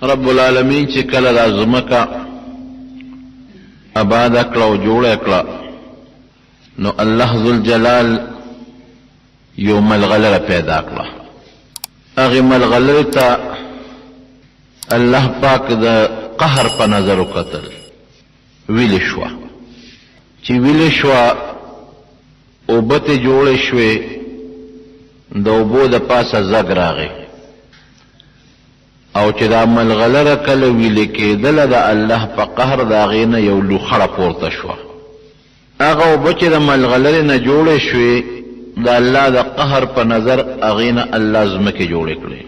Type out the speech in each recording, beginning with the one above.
رب العالمین چې کله د ځمکه آباد کړه او جوړه کړه نو الله ذوالجلال یو ملغلره پیدا کړه. هغه ملغلره ته الله پاک د قهر په نظر وکتل، ویل شو چې ویل شو اوبه ته جوړې شوې، د اوبو د پاسه زګ راغی او چې دا ملغلره کله ویل کېدله د الله په قهر د هغې نه یو لوخړه پورته شوه. هغه اوبه چې د ملغلرې نه جوړې شوې د الله د قهر په نظر هغې نه الله ځمکې جوړې کړې.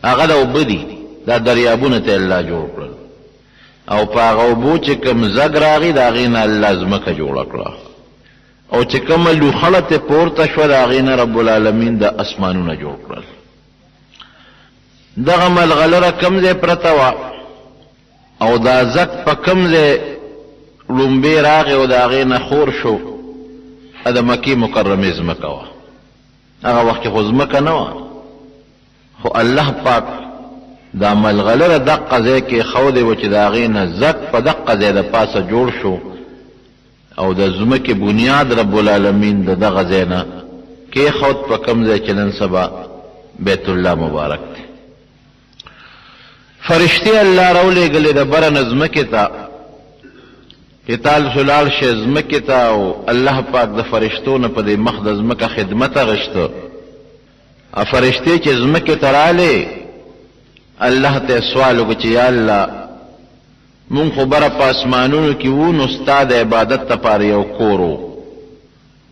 هغه د اوبه دي، دا دریابونه ته الله جوړ کړل او په هغه اوبو چې کوم زګ راغی د هغې نه الله ځمکه جوړه کړه او چې کومه لوخړه ته پورته شوه د هغې نه رب العالمین د اسمانونه جوړ کړل. دغه ملغلره کم ځای پرته وه او دا زک په کم ځای لومبې راغی او د هغې نه خور شو، د مکې مکرمې ځمکه وه. هغه وخت کې خو ځمکه نه وه، خو الله پاک دا ملغلره دقه ځای کې ایښودی و چې د هغې نه زک په دقه ځای د پاسه جوړ شو او د ځمکې بنیاد رب العالمین د دغه ځای نه کېښود په کم ځای چې نن سبا بیت الله مبارک دی. فرشتي الله راولېږلې د بره نه ځمکې ته چې تاسو لاړ شئ ځمکې ته او الله پاک د فرشتو نه په دې مخ د ځمکه خدمت اغوښته. فرشتې چې ځمکې ته رالې الله ته سوال وکړو چې یا الله مونږ خو بره په اسمانونو کې وو نو ستا د عبادت دپاره یو کور و،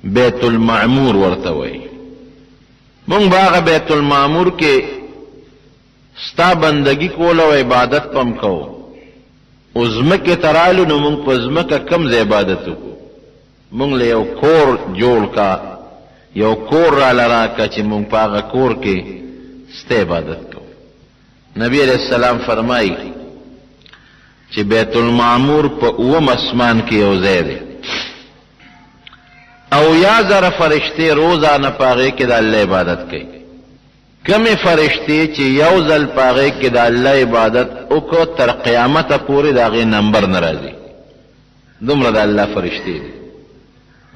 بیت المعمور ورته وایي. مونږ به هغه بیت المعمور کې ستا بندگی کوله او عبادت پم کو، او ځمکې ته رالو نو مونږ په ځمکه کم ځای عبادت وکړو. مونږ له یو کور جوړ کا، یو کور راله راکه چې مونږ په هغه کور کې ستا عبادت کوو. نبی علیہ السلام فرمایي چې بیت المعمور په اووم اسمان کې یو ځای دی او یا زره فرشتې روزانه په هغې کې د الله عبادت کوي. کمې فرشتې چې یو ځل په هغې کې د الله عبادت وکړو تر قیامته پورې د هغې نمبر نه راځي، دومره د الله فرشتې دي.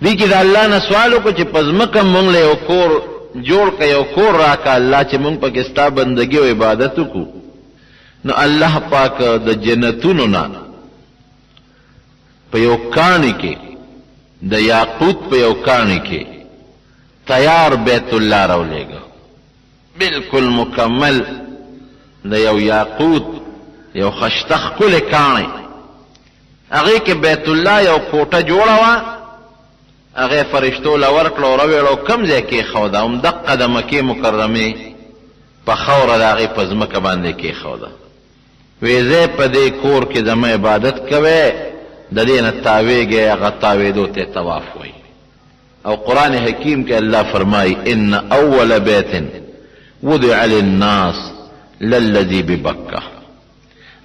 دې کې د الله نه سوال وکړو چې په ځمکه مونږ له یو کور جوړ که، یو کور راکړه الله چې مونږ پکې ستا بندګي او عبادت وکړو. نو الله پاک د جنتونو نه په یو کاڼي کې د یاقوت په یو کاڼي کې تیار بیت الله راولېږه، بالکل مکمل د یو یاقوت یو خشته ښکلې کاڼی. هغې کې بیت الله یو کوټه جوړه وه، هغې فرشتو له ورکړه او راویړه او کوم ځای کېښوده، همدقه د مکې مکرمې په خاوره د هغې په ځمکه باندې کېښوده. وی زه په دې کور کې زما عبادت کوئ، د دې نه تاویږئ، هغه تاویدو ته طواف وایي. او قرآن حکیم کې الله فرمایي ان اول بیت وضع للناس للذي ببکه،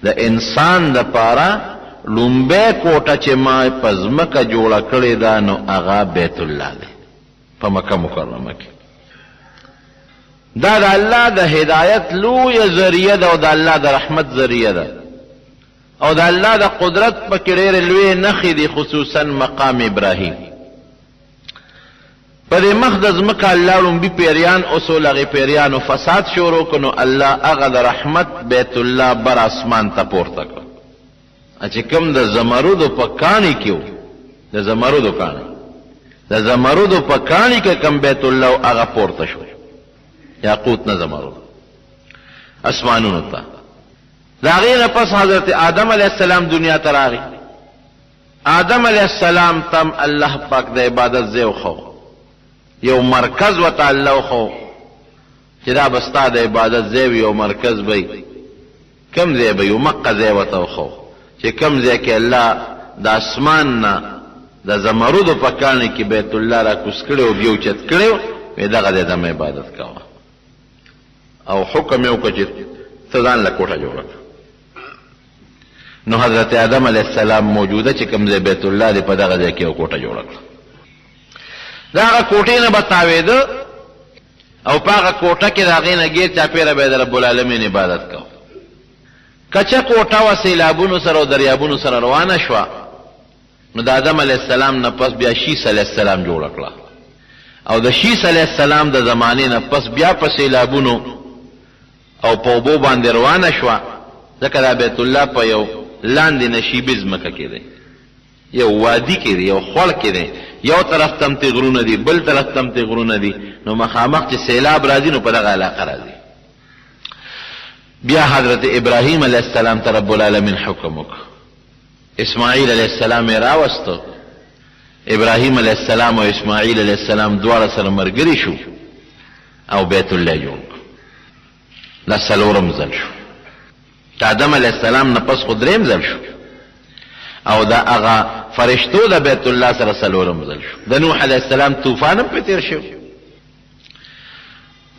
د انسان د پاره لومبی کوټه چې ما په ځمکه جوړه کړې ده نو هغه بیت الله دی په مکه مکرمه کې. دا د الله د هدایت لویه ذریعه ده او د الله د رحمت ذریعه ده او د الله د قدرت پکې ډېرې لویې نښې دي، خصوصا مقام ابراهیم. په دې مخ د ځمکه الله لومبي پیریان اصول هغې پیریانو فساد شروع کړو نو الله هغه د رحمت بیت الله بر اسمان ته پورته کړ. چې کوم د زمرودو په کاڼي کې و، د زمرودو کاڼي، د زمرودو په کاڼي کې کوم بیت الله هغه پورته شو، یاقوت نه زمرود، اسمانونو ته. د هغې نه پس حضرت آدم علیه السلام دنیا ته راغی. آدم علیه السلام تم الله پاک د عبادت ځای وښو، یو مرکز ورته الله وښو چې دا به ستا د عبادت ځای وي، یو مرکز به کوم ځای به وي، مقه ځای ورته وښو چې کوم ځای کې الله د اسمان نه د زمرودو په کاڼي کې بیت الله را کوز کړی او بیا اوچت کړی وی دغه ځای ته مې عبادت کوه. او حکم یې وکړه چې ته ځان له کوټه جوړه کړه. نو حضرت آدم علیه السلام موجوده چې کوم ځای بیت الله دی په دغه ځای کې یو کوټه جوړه کړه. د هغه کوټې نه به تاوېده او په هغه کوټه کې د هغې نه ګیر چاپېره به یې د رب العالمین عبادت کوه. کچه کوټه وه سیلابونو سره او دریابونو سره روانه شوه، نو د آدم علیه السلام نه پس بیا شیث علیه السلام جوړه کړه، او د شیث علیه السلام د زمانې نه پس بیا په سیلابونو او په اوبو باندې روانه شوه، ځکه دا بیت الله په یو لاندې نشیبي ځمکه کې دی، یو وادي کې دی، یو خوړ کې دی، یو طرف ته هم تی غرونه دي، بل طرف ته هم تی غرونه دي، نو مخامخ چې سیلاب راځي نو په دغه علاقه راځي. بیا حضرت ابراهیم علیه السلام ته رب العالمین حکم وکړ، اسماعیل علیه السلام یې راوسته، ابراهیم علیه السلام او اسماعیل علیه السلام دواړه سره ملګري شو او بیت الله جوړ کړ. دا څلورم ځل شو. د آدم علیه السلام نه پس خو درېیم ځل شو، او دا هغه فرشتو د بیت الله سره څلورم ځل شو. د نوح علیه السلام طوفان هم پې تېر شو.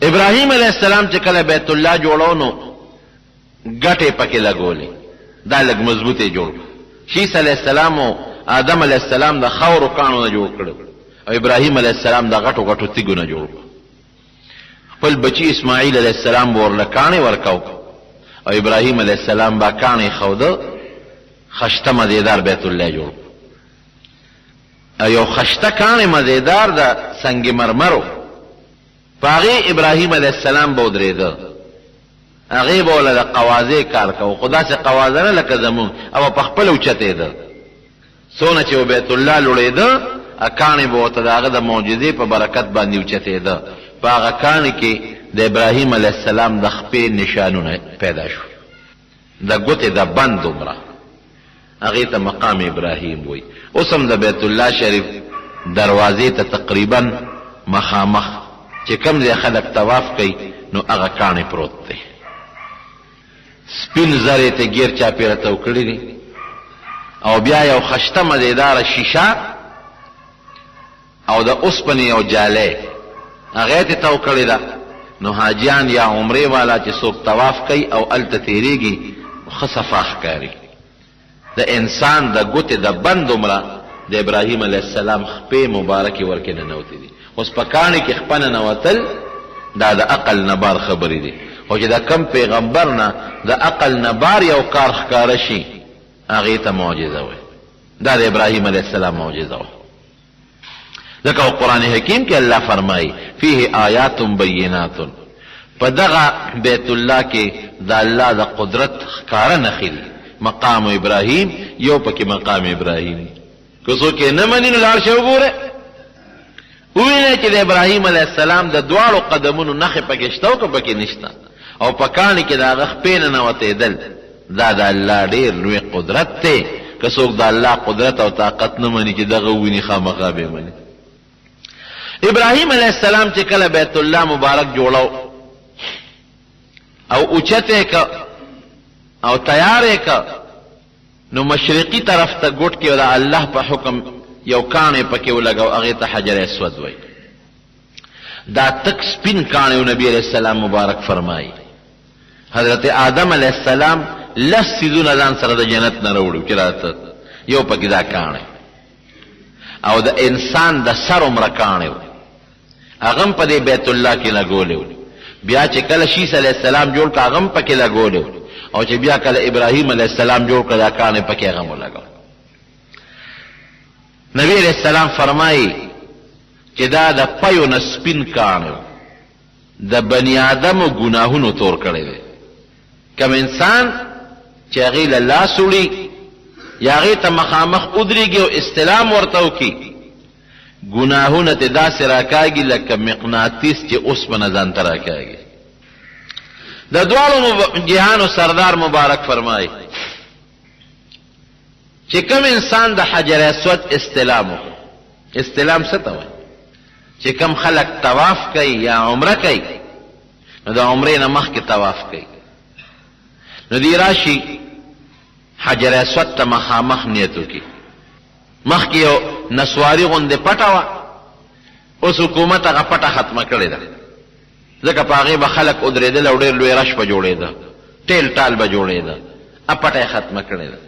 ابراهیم علیه السلام چې کله بیت الله جوړو نو ګټې پکې لګولې، دا لږ مضبوطې جوړ کړو. شیث علیه السلام او آدم علیه السلام د خاورو کاڼو نه جوړ کړو، او ابراهیم علیه السلام د غټو غټو تیږو نه جوړ کړو. خپل بچی اسماعیل علیه السلام به ورله کاڼې ورکاو، او ابراهیم علیه السلام به کاڼې خوده، خشته مزیدار بیت الله جوړ کړو. او یو خشته کاڼې مزیدار د سنگ مرمرو، په هغې ابراهیم علیه السلام به ودرېده، هغې به وله د قوازې کار کوو، خو داسې قوازه نه لکه زمونږ، او په خپله اوچتېده. څونه چې و بیت الله لوړېده، کاڼې به ورته د هغه د معجزې په برکت باندې اوچتېده. په هغه کاڼې کې د ابراهیم علیه السلام د خپې نشانونه پیدا شو، د ګوتې د بند دومره، هغې ته مقام ابراهیم وایي. اوس هم د بیت الله شریف دروازې ته تقریبا مخامخ چې کوم ځای خلک طواف کوي نو هغه کاڼې پروت دی. سپین زر یې ته ګیر چاپېره تو کړي دي، او بیا یو خشته مزیداره شیشه او د اوسپنې یو جالی هغې ته تو کړې ده. نو حاجیان یا عمرې والا چې څوک طواف کوي او هلته تېرېږي ښه صفا ښکاري. د انسان د ګوتې د بند عمره د ابراهیم علیه السلام خپې مبارکې ورکې ننوتې دي. اوس په کاڼې کې خپه ننوتل دا د عقل نه بار خبرې دي، خو چې د کم پیغمبر نه د عقل نه بار یو کار ښکاره شي هغې ته معجزه وایي. دا د ابراهیم علیه السلام معجزه وه. ځکه قرآن حکیم کې الله فرمایي فیه آیات بینات، په دغه بیت الله کې د الله د قدرت ښکاره نښې دي. مقام ابراهیم یو پکې مقام ابراهیم، که څوک یې نه مني نو لاړ شه وګوره، ووینئ چې د ابراهیم علیه السلام د دواړو قدمونو نښې پکې شته او که پکې نشته، او په کاڼې کې د هغه خپې ننوتېدل، دا د الله ډېر لوی قدرت دی. که څوک د الله قدرت او طاقت نه مني چې دغه وویني خامخا به مني. ابراهیم علیه السلام چې کله بیت الله مبارک جوړو او اوچته که او تیارې که، نو مشرقي طرف ته ګوټ کې د الله په حکم یو کاڼې پکې ولګو، هغې ته حجر اسود وایي. دا تک سپین کاڼې نبی علیه السلام مبارک فرمایي. حضرت آدم علیه السلام 10 څیزونه ځان سره د جنت نه راوړو چې راته، یو پکې دا کاڼې، او د انسان د سر عمره کاڼې و، هغه هم په دې بیت الله کې لګولې و. بیا چې کله شیث علیه السلام جوړ کړه هغه هم پکې لګولې و، او چې بیا کله ابراهیم علیه السلام جوړ کړه دا کاڼې پکې هغه هم ولګول. نبی علیہ السلام فرمایي چې دا د پیو نه سپین کاڼو د بني آدمو ګناهونو تور کړی دی. کم انسان چې هغې له لاس وړي یا هغې ته مخامخ ودرېږي او استلام ورته وکړي، ګناهونه ته داسې راکاږي لکه مقناطیس چې اوسپنه ځان ته راکاږي. د دواړو جهانو سردار مبارک فرمایي چې کوم انسان د حجر اسود استلام وکړي، استلام څه ته وایي؟ چې کوم خلک طواف کوي یا عمره کوي نو د عمرې نه مخکې طواف کوي، نو دی راشي حجر اسود ته مخامخ نیت وکړي. مخکې یو نسواري غوندې پټه وه، اوس حکومت هغه پټه ختمه کړې ده، ځکه په هغې به خلک ودرېدل او ډېر لوی رش به جوړېده، ټیل ټال به جوړېده، پټه یې ختمه کړې ده.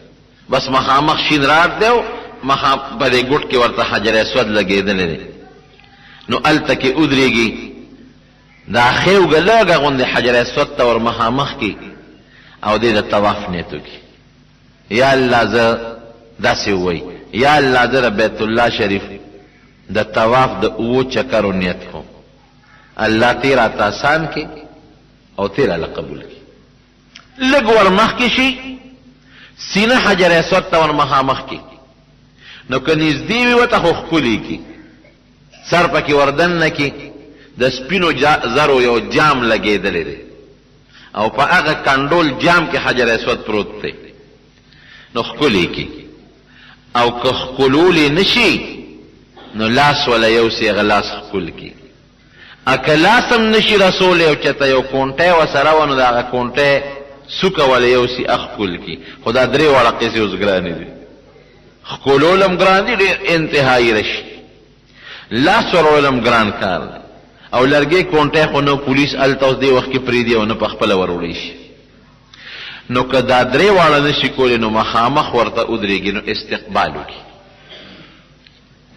بس مخامخ شین رات دی او په دې ګوټ کې ورته حجر اسود لګېدلی دی. نو هلته کې ودرېږي، دا ښې اوږه لږه غوندې حجر اسود ته ور مخامخ کړي، او دې د طواف نیت وکړي یا الله زه داسې ووایي یا الله زه د بیت الله شریف د طواف د 7 چکرو نیت کوم الله تی راته آسان کړي او تی راله قبول کړي لږ ور مخکې شي سینه حجر اسود ته ور مخامخ کړي نو که نږدې وي ورته خو ښکلي کړي سر پکې وردن نه کړي د سپینو زرو یو جام لګېدلی دی او په هغه کنډول جام کې حجر اسود پروت دی نو ښکلي کړي او که ښکلولی نشي نو لاس ولا یوسي هغه لاس ښکل کړي اکه لاس هم نشي رسولی او چېرته یو کونټی ورسره وه نو د هغه کونټی سوکه ولا یوسي ښکل کړي خو دا 3 واړه قیسې اوس ګرانې دي ښکلول هم ګران دي ډېر انتهایي رشي لاس ورول هم ګران کار دی او لرګې کونټی خو نو پولیس هلته اوس دې وخت کې پرېږدي او نه په خپله وروړی شي نو که دا 3 واړه نشي کولی نو مخامخ ورته ودرېږي نو استقبال وکړي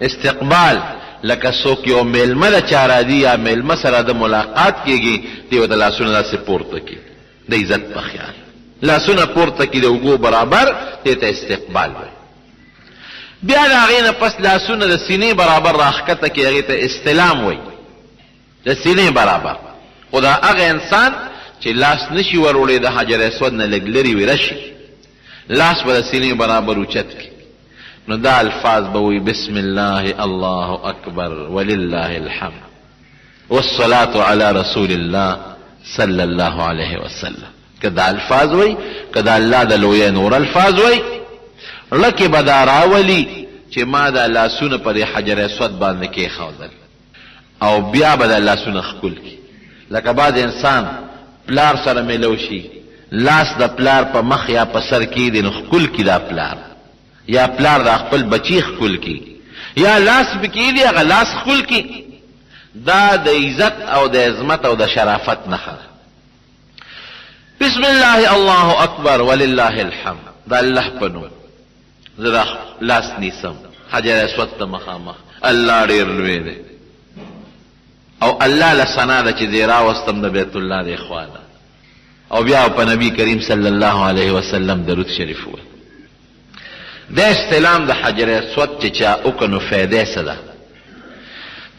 استقبال لکه څوک یو میلمه د چا راځي یا میلمه سره د ملاقات کېږي دې ورته لاسونه داسې پورته کړي د عزت په خیال لاسونه پورته کړي د اوږو برابر دې ته استقبال وایي بیا د هغې نه پس لاسونه د سینې برابر راښکته کړي هغې ته استلام وایي د سینې برابر خو دا هغه انسان چې لاس نشي وروړی د حجر اسود نه لږ لرې وي رشي لاس به د سینې برابر اوچت کړي نو دا الفاظ به وي بسم الله الله اکبر ولله الحمد والصلاة على رسول الله صلی الله علیه وسلم که دا الفاظ وي که دا الله د لویه نور الفاظ وي لکه به دا راولي چې ما دا لاسونه پر حجر اسود باندې کېښودل او بیا به دا لاسونه ښکل کړي لکه بعض انسان پلار سره میلو شي لاس د پلار په مخ یا په سر کېږدي نو ښکل کړي دا پلار یا پلار دا خپل بچی ښکل کړي یا لاس پې کېږدي هغه لاس ښکل کړي دا د عزت او د عظمت او د شرافت نښه ده بسم الله الله اکبر ولله الحمد دا الله په نوم زه لاس نیسم حجر اسود ته مخامخ الله ډېر لوی دی او الله له ثنا ده چې دی راوستم د بیت الله د اخوانه او بیا په نبی کریم صلی الله علیه وسلم درود شریف ووایي د استلام د حجر اسود چې چا وکړه نو فایدې څه ده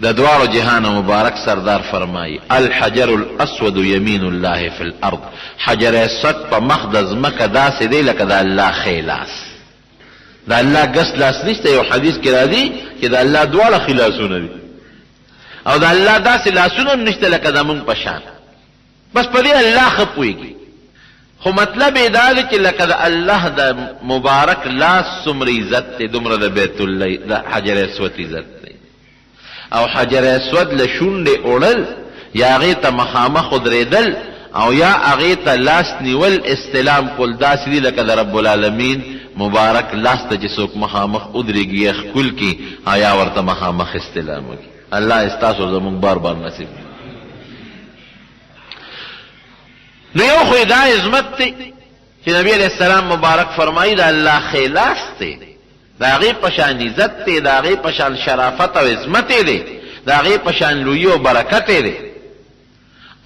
د دواړو جهانو مبارک سردار فرمایي الحجر الاسود یمین الله فی الارض حجر اسود په مخ د ځمکه داسې دی لکه د الله ښی لاس د الله ګس لاس نشته یو حدیث کې راځي چې د الله دواړه ښي لاسونه دي او د الله داسې لاسونه هم نشته لکه زمونږ په شان بس په دې الله ښه پوهېږي خو مطلب یې دا دی چې لکه د الله د مبارک لاس څومره عزت دی دومره د بیت الله د حجر اسود عزت دی او حجر اسود له شونډې وړل یا هغې ته مخامخ ودرېدل او یا هغې ته لاس نیول استلام کول داسې دي لکه د رب العالمین مبارک لاس ته چې څوک مخامخ ودرېږي یا ښکل کړي او یا ورته مخامخ استلام وکړي الله ستاسو زموږ بار بار نصیب نو یو خو دا عظمت دی چې نبی علیہ السلام مبارک فرمایي د الله ښی لاس دی د هغې په شان عزت دی د هغې په شان شرافت او عظمت دی د هغې په شان لویي او برکت دی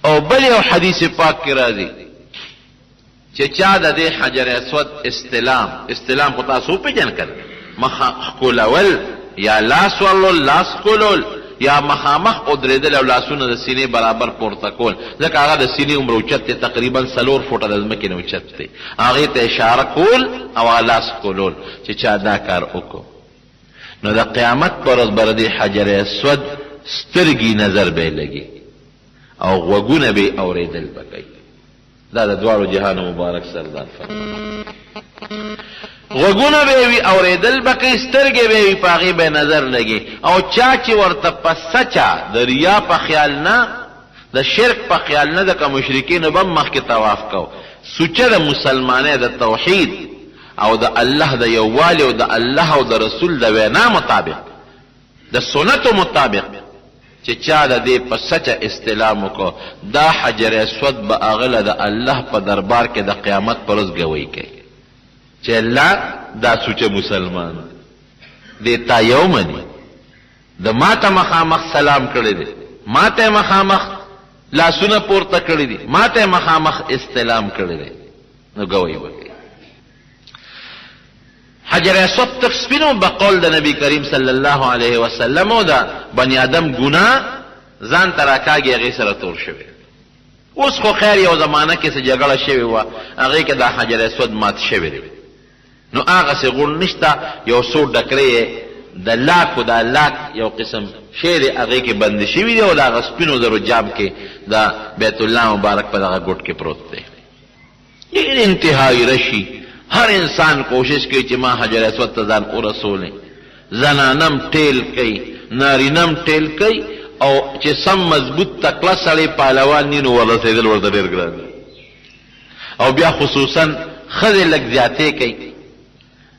او بل یو حدیث پاک کې راځي چې چا د دې حجر اسود استلام خو تاسو وپېژن که مخ ښکلول یا لاس ورلول لاس ښکلول یا مخامخ ودرېدل او لاسونه د سینې برابر پورته کول ځکه هغه د سینې عمر اوچت دی تقریبا 4 فوټه د ځمکې نه اوچت دی هغې ته اشاره کول او هغه لاس ښکلول چې چا دا کار وکړو نو د قیامت پر ورځ به د دې حجر اسود سترګې نظر به یې لګي او غوږونه به یې اورېدل به کوي دا د دواړو جهانو مبارک سردار فرمایي غوږونه به یې وي اورېدل به کوي سترګې به یې وي په هغې به نظر لګي او چا چې ورته په سچه د ریا په خیال نه د شرک په خیال نه ځکه مشرکینو به هم مخکې طواف کو سوچه د مسلمانۍ د توحید او د الله د یووالي او د الله او د رسول د وینا مطابق د سنتو مطابق چې چا د دې په سچه استلام وکړو دا حجر اسود به هغه له د الله په دربار کې د قیامت پر ورځ ګویي کوي چې الله دا سوچه مسلمان دی تا یو مني د ماته مخامخ سلام کړی دی ماته مخامخ لاسونه پورته کړی دي ماته مخامخ استلام کړی دی نو گوی وکړي. حجر اسود تک سپینو بقول د نبی کریم صلی الله علیه وسلم او د بنی آدم ګناه ځان تراکاږي هغه سره تور شوی. اوس خو خیر یو زمانہ کې څه جګړه شوی و هغه کې د حجر اسود مات شوی دی، نو هغه څه غون نشته، یو څو ډکرې د لاکو د لاک یو قسم شی دی هغه کې بند شوی دی او د سپینو زرو جام کې د بیت الله مبارک په دغه ګوټ کې پروت دی. ډېر انتهایی رشي هر انسان کوشش کوي چې ما حجر اسود ته ځان ورسولې، زنانم ټیل کوي، نارینم ټیل کوي، او چې سم مضبوط تکړه سړی پهلوان نی نو ورسېدل ورته ډېر ګران دي. او بیا خصوصا ښځې لږ زیاتې کوي،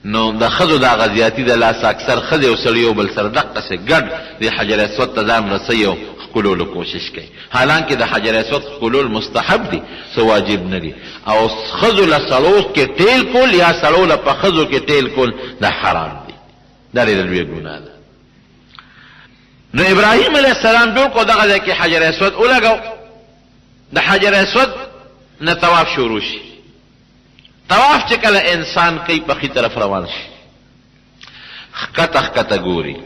نو د ښځو دغه زیاتي د لاس اکثر ښځې او سړي یو بل سره دقسې ګډ د حجر اسود ته ځان رسوي او ښکلولو کوشش کوي. حالانکه د حجر اسود ښکلول مستحب دي، څه واجب نه دي. او ښځو له سړو کې ټیل کول یا سړو له په ښځو کې ټیل کول دا حرام دي، دا ډېره لویه ګناه ده. نو ابراهیم علیه السلام جوړ کو دغه ځای کې حجر اسود ولګاو، د حجر اسود نه طواف شروع شي. طواف چې کله انسان کوي په ښي طرف روان شي، ښکته ښکته ګوري،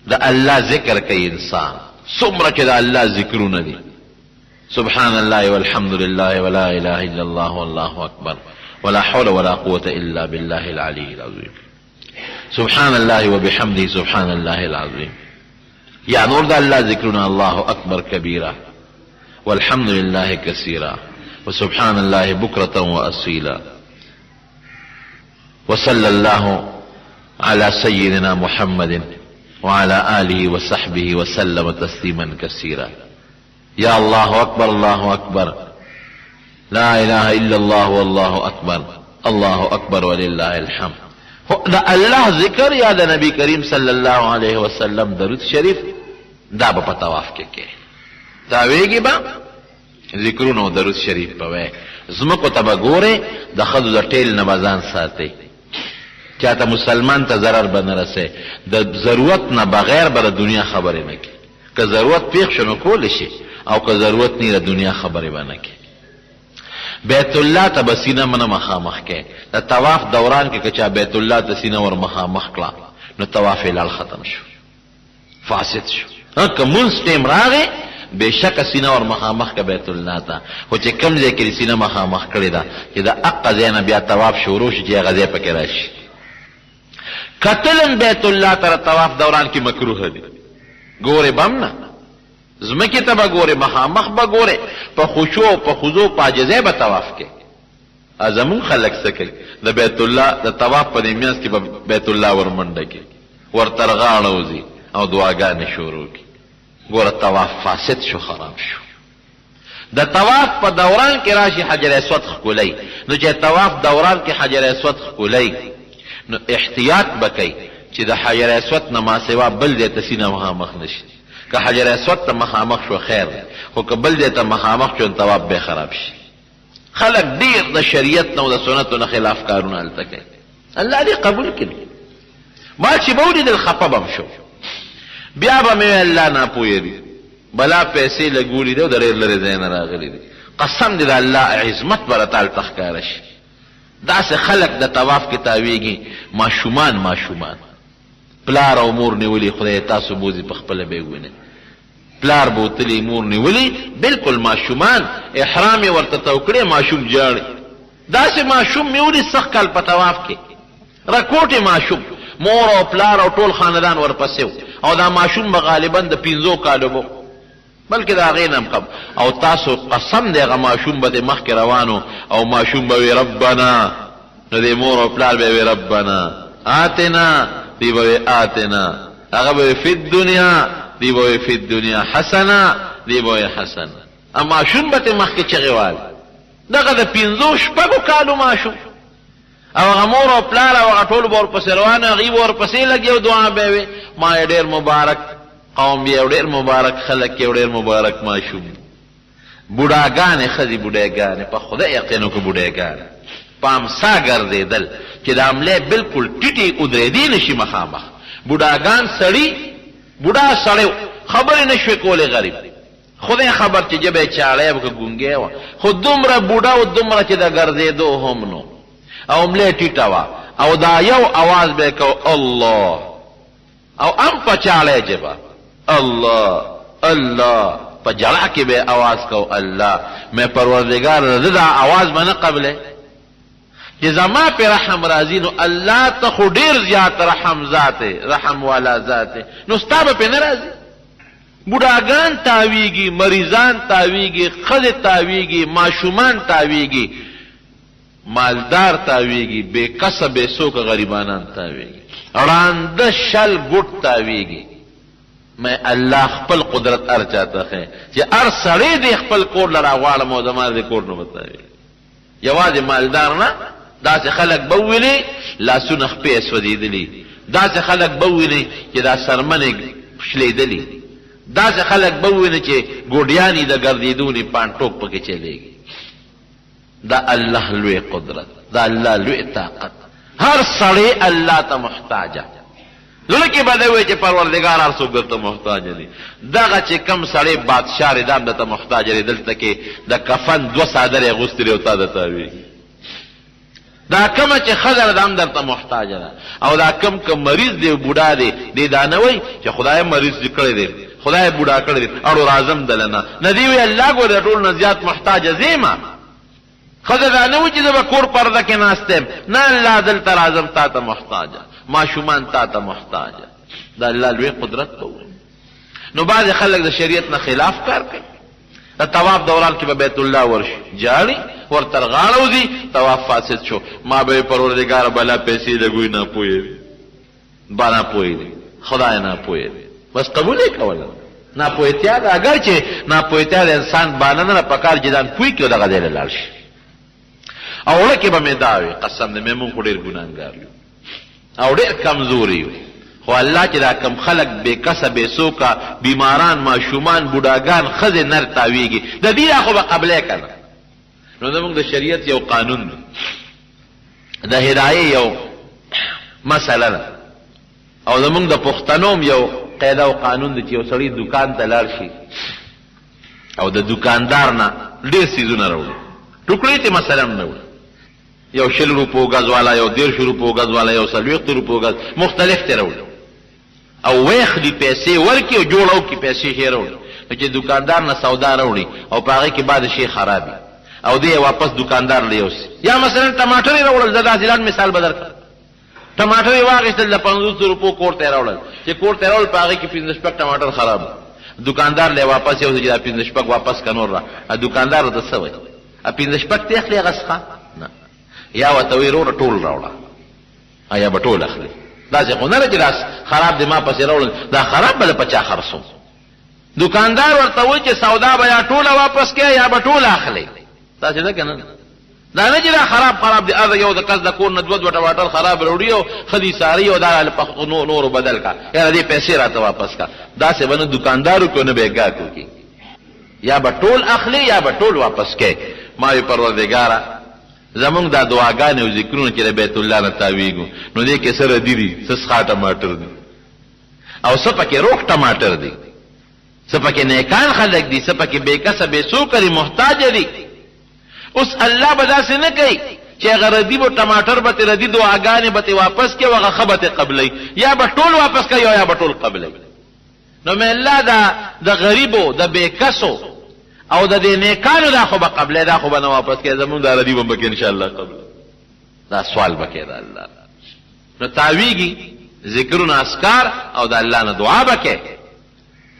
د الله ذکر کوي انسان، څومره چې د الله ذکرونه دي، سبحان الله والحمد لله ولا اله الا الله والله اکبر ولا حول ولا قوة الا بالله العلي العظيم، سبحان الله وبحمده سبحان الله العظيم، یا نور د الله ذکرونه، الله اکبر کبیرا والحمد لله کثیرا وسبحان الله بكرة وأصيلا وصلى الله على سيدنا محمد وعلى آله وصحبه وسلم تسليما كثيرا. يا الله أكبر الله أكبر لا إله إلا الله والله أكبر الله أكبر ولله الحمد. دا الله ذکر یا دا نبی کریم صلی اللہ علیہ وسلم درود شریف دا با پتواف کے داویگی با ذکرون و درود شریف پوے زمکو تبا گورے دا خدو دا ٹیل نبازان ساتے چاہتا مسلمان تا ضرر بنرسے دا ضرورت نا بغیر با دنیا خبری نکی که ضرورت پیخ شنو کولشی او که ضرورت نی دا دنیا خبری بنکی. بیت اللہ تا بسینہ من مخامخ کے دا طواف دوران کے کچا بیت اللہ تا سینہ ور مخامخ کلا نو طواف لال ختم شو فاسد شو. که منس ٹیم راغے بے شک سینہ ور مخامخ کا بیت اللہ تا خو چه کم زی کری سینہ مخامخ کردی دا چه دا اقا زینا بیا طواف شروع شو چه غزی پا کراشی. قتلن بیت اللہ تا طواف دوران کی مکروح دی گوره بمنا زمکی تا با گوره مخامخ با گوره پا خشوع پا خضوع پا عجزه با طواف کے ازمون خلق سکل دا بیت اللہ دا طواف پا دیمیانس کی با بیت اللہ ورمنده کی ورطرغانوزی او دعاگان شروع کی گوره طواف فاسد شو خراب شو. دا طواف پا دوران کی راشی حجر اسود خکولی نو چه طواف دوران کی حجر اسود خکولی نو احتیاط بکی چه دا حجر اسود نما سوا بل دیتا سینه مخامخ نشی. که حجر اسود تا مخامخ شو خیر دی خو که بل دیتا مخامخ شو طواف بے خراب شي. خلق دیر دا شریعت نو دا سنتو نا خلاف کارون حالتا کئی اللہ دی قبول کلی ما چی بولی دل خپبم شو بیا با میں اللہ نا پوئی دی بلا پیسے لگولی دی و در لر زین راغلی دی قسم دی دا اللہ عظمت برطال تخکارش دا سے خلق دا طواف کی تاویگی ما شومان پلار او مور نیولی خدای تاسو بوزی پخپل بیگوینه پلار بوتلی مور نیولی بالکل ماشومان احرام ورته توکړي ماشوم جاړي داسې ماشوم میولی سخ کال په طواف کې رکوټه ماشوم مور او پلار او ټول خاندان ورپسې او دا ماشوم غالبا د 15 کالو بو بلکې دا غینم قب او تاسو قسم دغه ماشوم به مخ کې روانو او ماشوم به ربنا نو دې مور او پلار به ربنا آتنا دی به آتنا هغه به فی الدنیا دی به فی الدنیا حسنا دی به حسنا اما شون به مخ کې چغوال دغه د 15 شپږو کالو ماشوم او هغه مور او پلار او هغه ټول ور پسې روانه غي ور پسې لګیو دعا به ما ډېر مبارک قوم یې ډېر مبارک خلک یې ډېر مبارک ماشوم بوډاګان خدي بوډاګان په خدای یقینو کې بوډاګان پامسا ګرځیدل چې د عمله بالکل ټیټي ودرېدي نشي مخامخ بوډاګان سړی بوډا سړیو خبرې نشوي کولې غریب خدای خبر چې جبه چاړی وکړه ګونګی وه خو دومره بوډا و دومره چې د ګرځېدو هم نو او ملی ټیټه وه او دا یو اواز به یې کو الله او ام په چاړی ژبه الله الله په جړه کې به اواز کو الله مې پروردګار د دا اواز باندې قبله چې زما په رحم راځي نو الله ته خو ډیر زیات رحم ذاته رحم والا ذاته نو ستا به په نه راځي بوډاګان تاویږي مریضان تاویږي ښځې تاویږي ماشومان تاویږي مالدار تاویږي بے کسه بے سوکه غریبانان تاویږي ړانده شل ګوټ تاویږي میں الله خپل قدرت ار چاته ہے چې ار سړی دی خپل کور لرا غواړم او زما دې کور نه وتاوي یوازې مالدار نه داسې خلک به وویني لاسونه خپې سوځېدلي داسې خلک به وویني چې دا سرمنې شلېدلي داسې خلک به وویني چې ګوډیانې د ګرځېدونې پانټوک پکې چلېږي دا الله لوی قدرت دا الله لوی طاقت هر سړی الله ته محتاجه زړه کې به دی وایي چې پروردګار هر څوک درته محتاج دی دغه چې کم سړی بادشاه دی دا هم درته محتاج دی دلته کې د کفن 2 څادرې اغوستې او تا درته وي دا کومه چې ښځه ده هم درته محتاج ده او دا کم مریض دی بوډا دی دا نه وایي چې خدای مریض دې کړی دی خدای بوډا کړی دی اړو راځم دله نه دی وایي الله ګوره ټول نه زیات محتاجه زیمه ښځه دا نه وایي چې زه به کور پرده کې ناست یم نه الله دلته راځم تا ته محتاجه ماشومان تا ته محتاجه دا الله لوی قدرت ته نو بعض خلک د شریعت نه خلاف کار کوي د طواف دوران کې به بیت الله ورشي جاړي ورته غاړه وځي طواف فاسد شو ما به پروردګار بلا پیسې لګوي نه پوهېږي باندې پوهېږي خدای نه پوهېږي بس قبول یې کوله ناپوهتیا ده اگر چې ناپوهتیا د انسان باندې نه پکار جدان پوي کې دغه ځای لاړ شي او وړه کې به مې دا وي قسم دې مې مونږ ډېر ګناهګار یو او ډېر کمزوري وي خو الله چې دا کم خلق بے کسه بے سوکا بیماران ماشومان بوډاګان ښځې نر تاویږي د دې را خو به قبله کنه نو زموږ د شریعت یو قانون دی د هدایې یو مسله ده او زموږ د پښتنوم یو قاعده او قانون دی چې یو سړی دکان ته لاړ شي او د دکاندار نه ډېر څیزونه راوړي ټوکړې ته مثلا نه وړي یو 100 روپو غاز والا یو 150 روپو غاز والا یو 40 روپو غاز مختلف ته راوړي او ویخ دی پیسې ورکی او جوړو کی پیسې یې راوړي چې دکاندار نه سودا راوړي او پاره کې بعد شي خرابي او دی واپس دکاندار لیوس یا مثلا ټماټر راوړل زدا ځلان مثال بدل ټماټر واغستل د 500 روپو کور ته راوړل چې کور ته راوړل پاره کې 15 پک ټماټر خراب دکاندار له واپس یو ځای 15 پک واپس کنور را دکاندار ته سوي 15 پک ته اخلي غسخه نه یا وتوی رو ټول راوړه آیا به ټول اخلي دا چې خو نه چې راس خراب دی ما پسې راوړل دا خراب بل پچا خرڅو دکاندار ورته وایي چې سودا به یا ټوله واپس کړي یا به ټول اخلي تاسو دا کنه دا نه چې دا خراب دی ارزه یو د کس د کور نه 2 ټماټر خراب وروړي او خدي ساری او دا نور بدل کا یا دې پیسې راته واپس کا دا څه باندې دکاندارو کو نه بیګا کوي یا به ټول اخلي یا به ټول واپس کړي ما یې پروردګار زمونږ دا دعاګانې او ذکرونه چې بیت الله نه تاویږو نو دې کې سره دي سسخا ټماټر دي او سپکه روغ ټماټر دي سپکه نیکان خلک دي سپکه بے کسه بے سوکري محتاج دي اوس الله به داسې نه کوي چې غردی بو ټماټر به تر دې دعاګانې به واپس کې وغه خبته قبلې یا به ټول واپس کوي یا به ټول قبلې نو مې الله د غریبو د بے کسو او د دې نیکانو دا خو به قبله دا خو به نه واپس کې زمون دا ردی بم کې ان شاء الله قبل دا سوال بکې دا الله نو تاویږي ذکرونه اسکار او د الله نه دعا بکې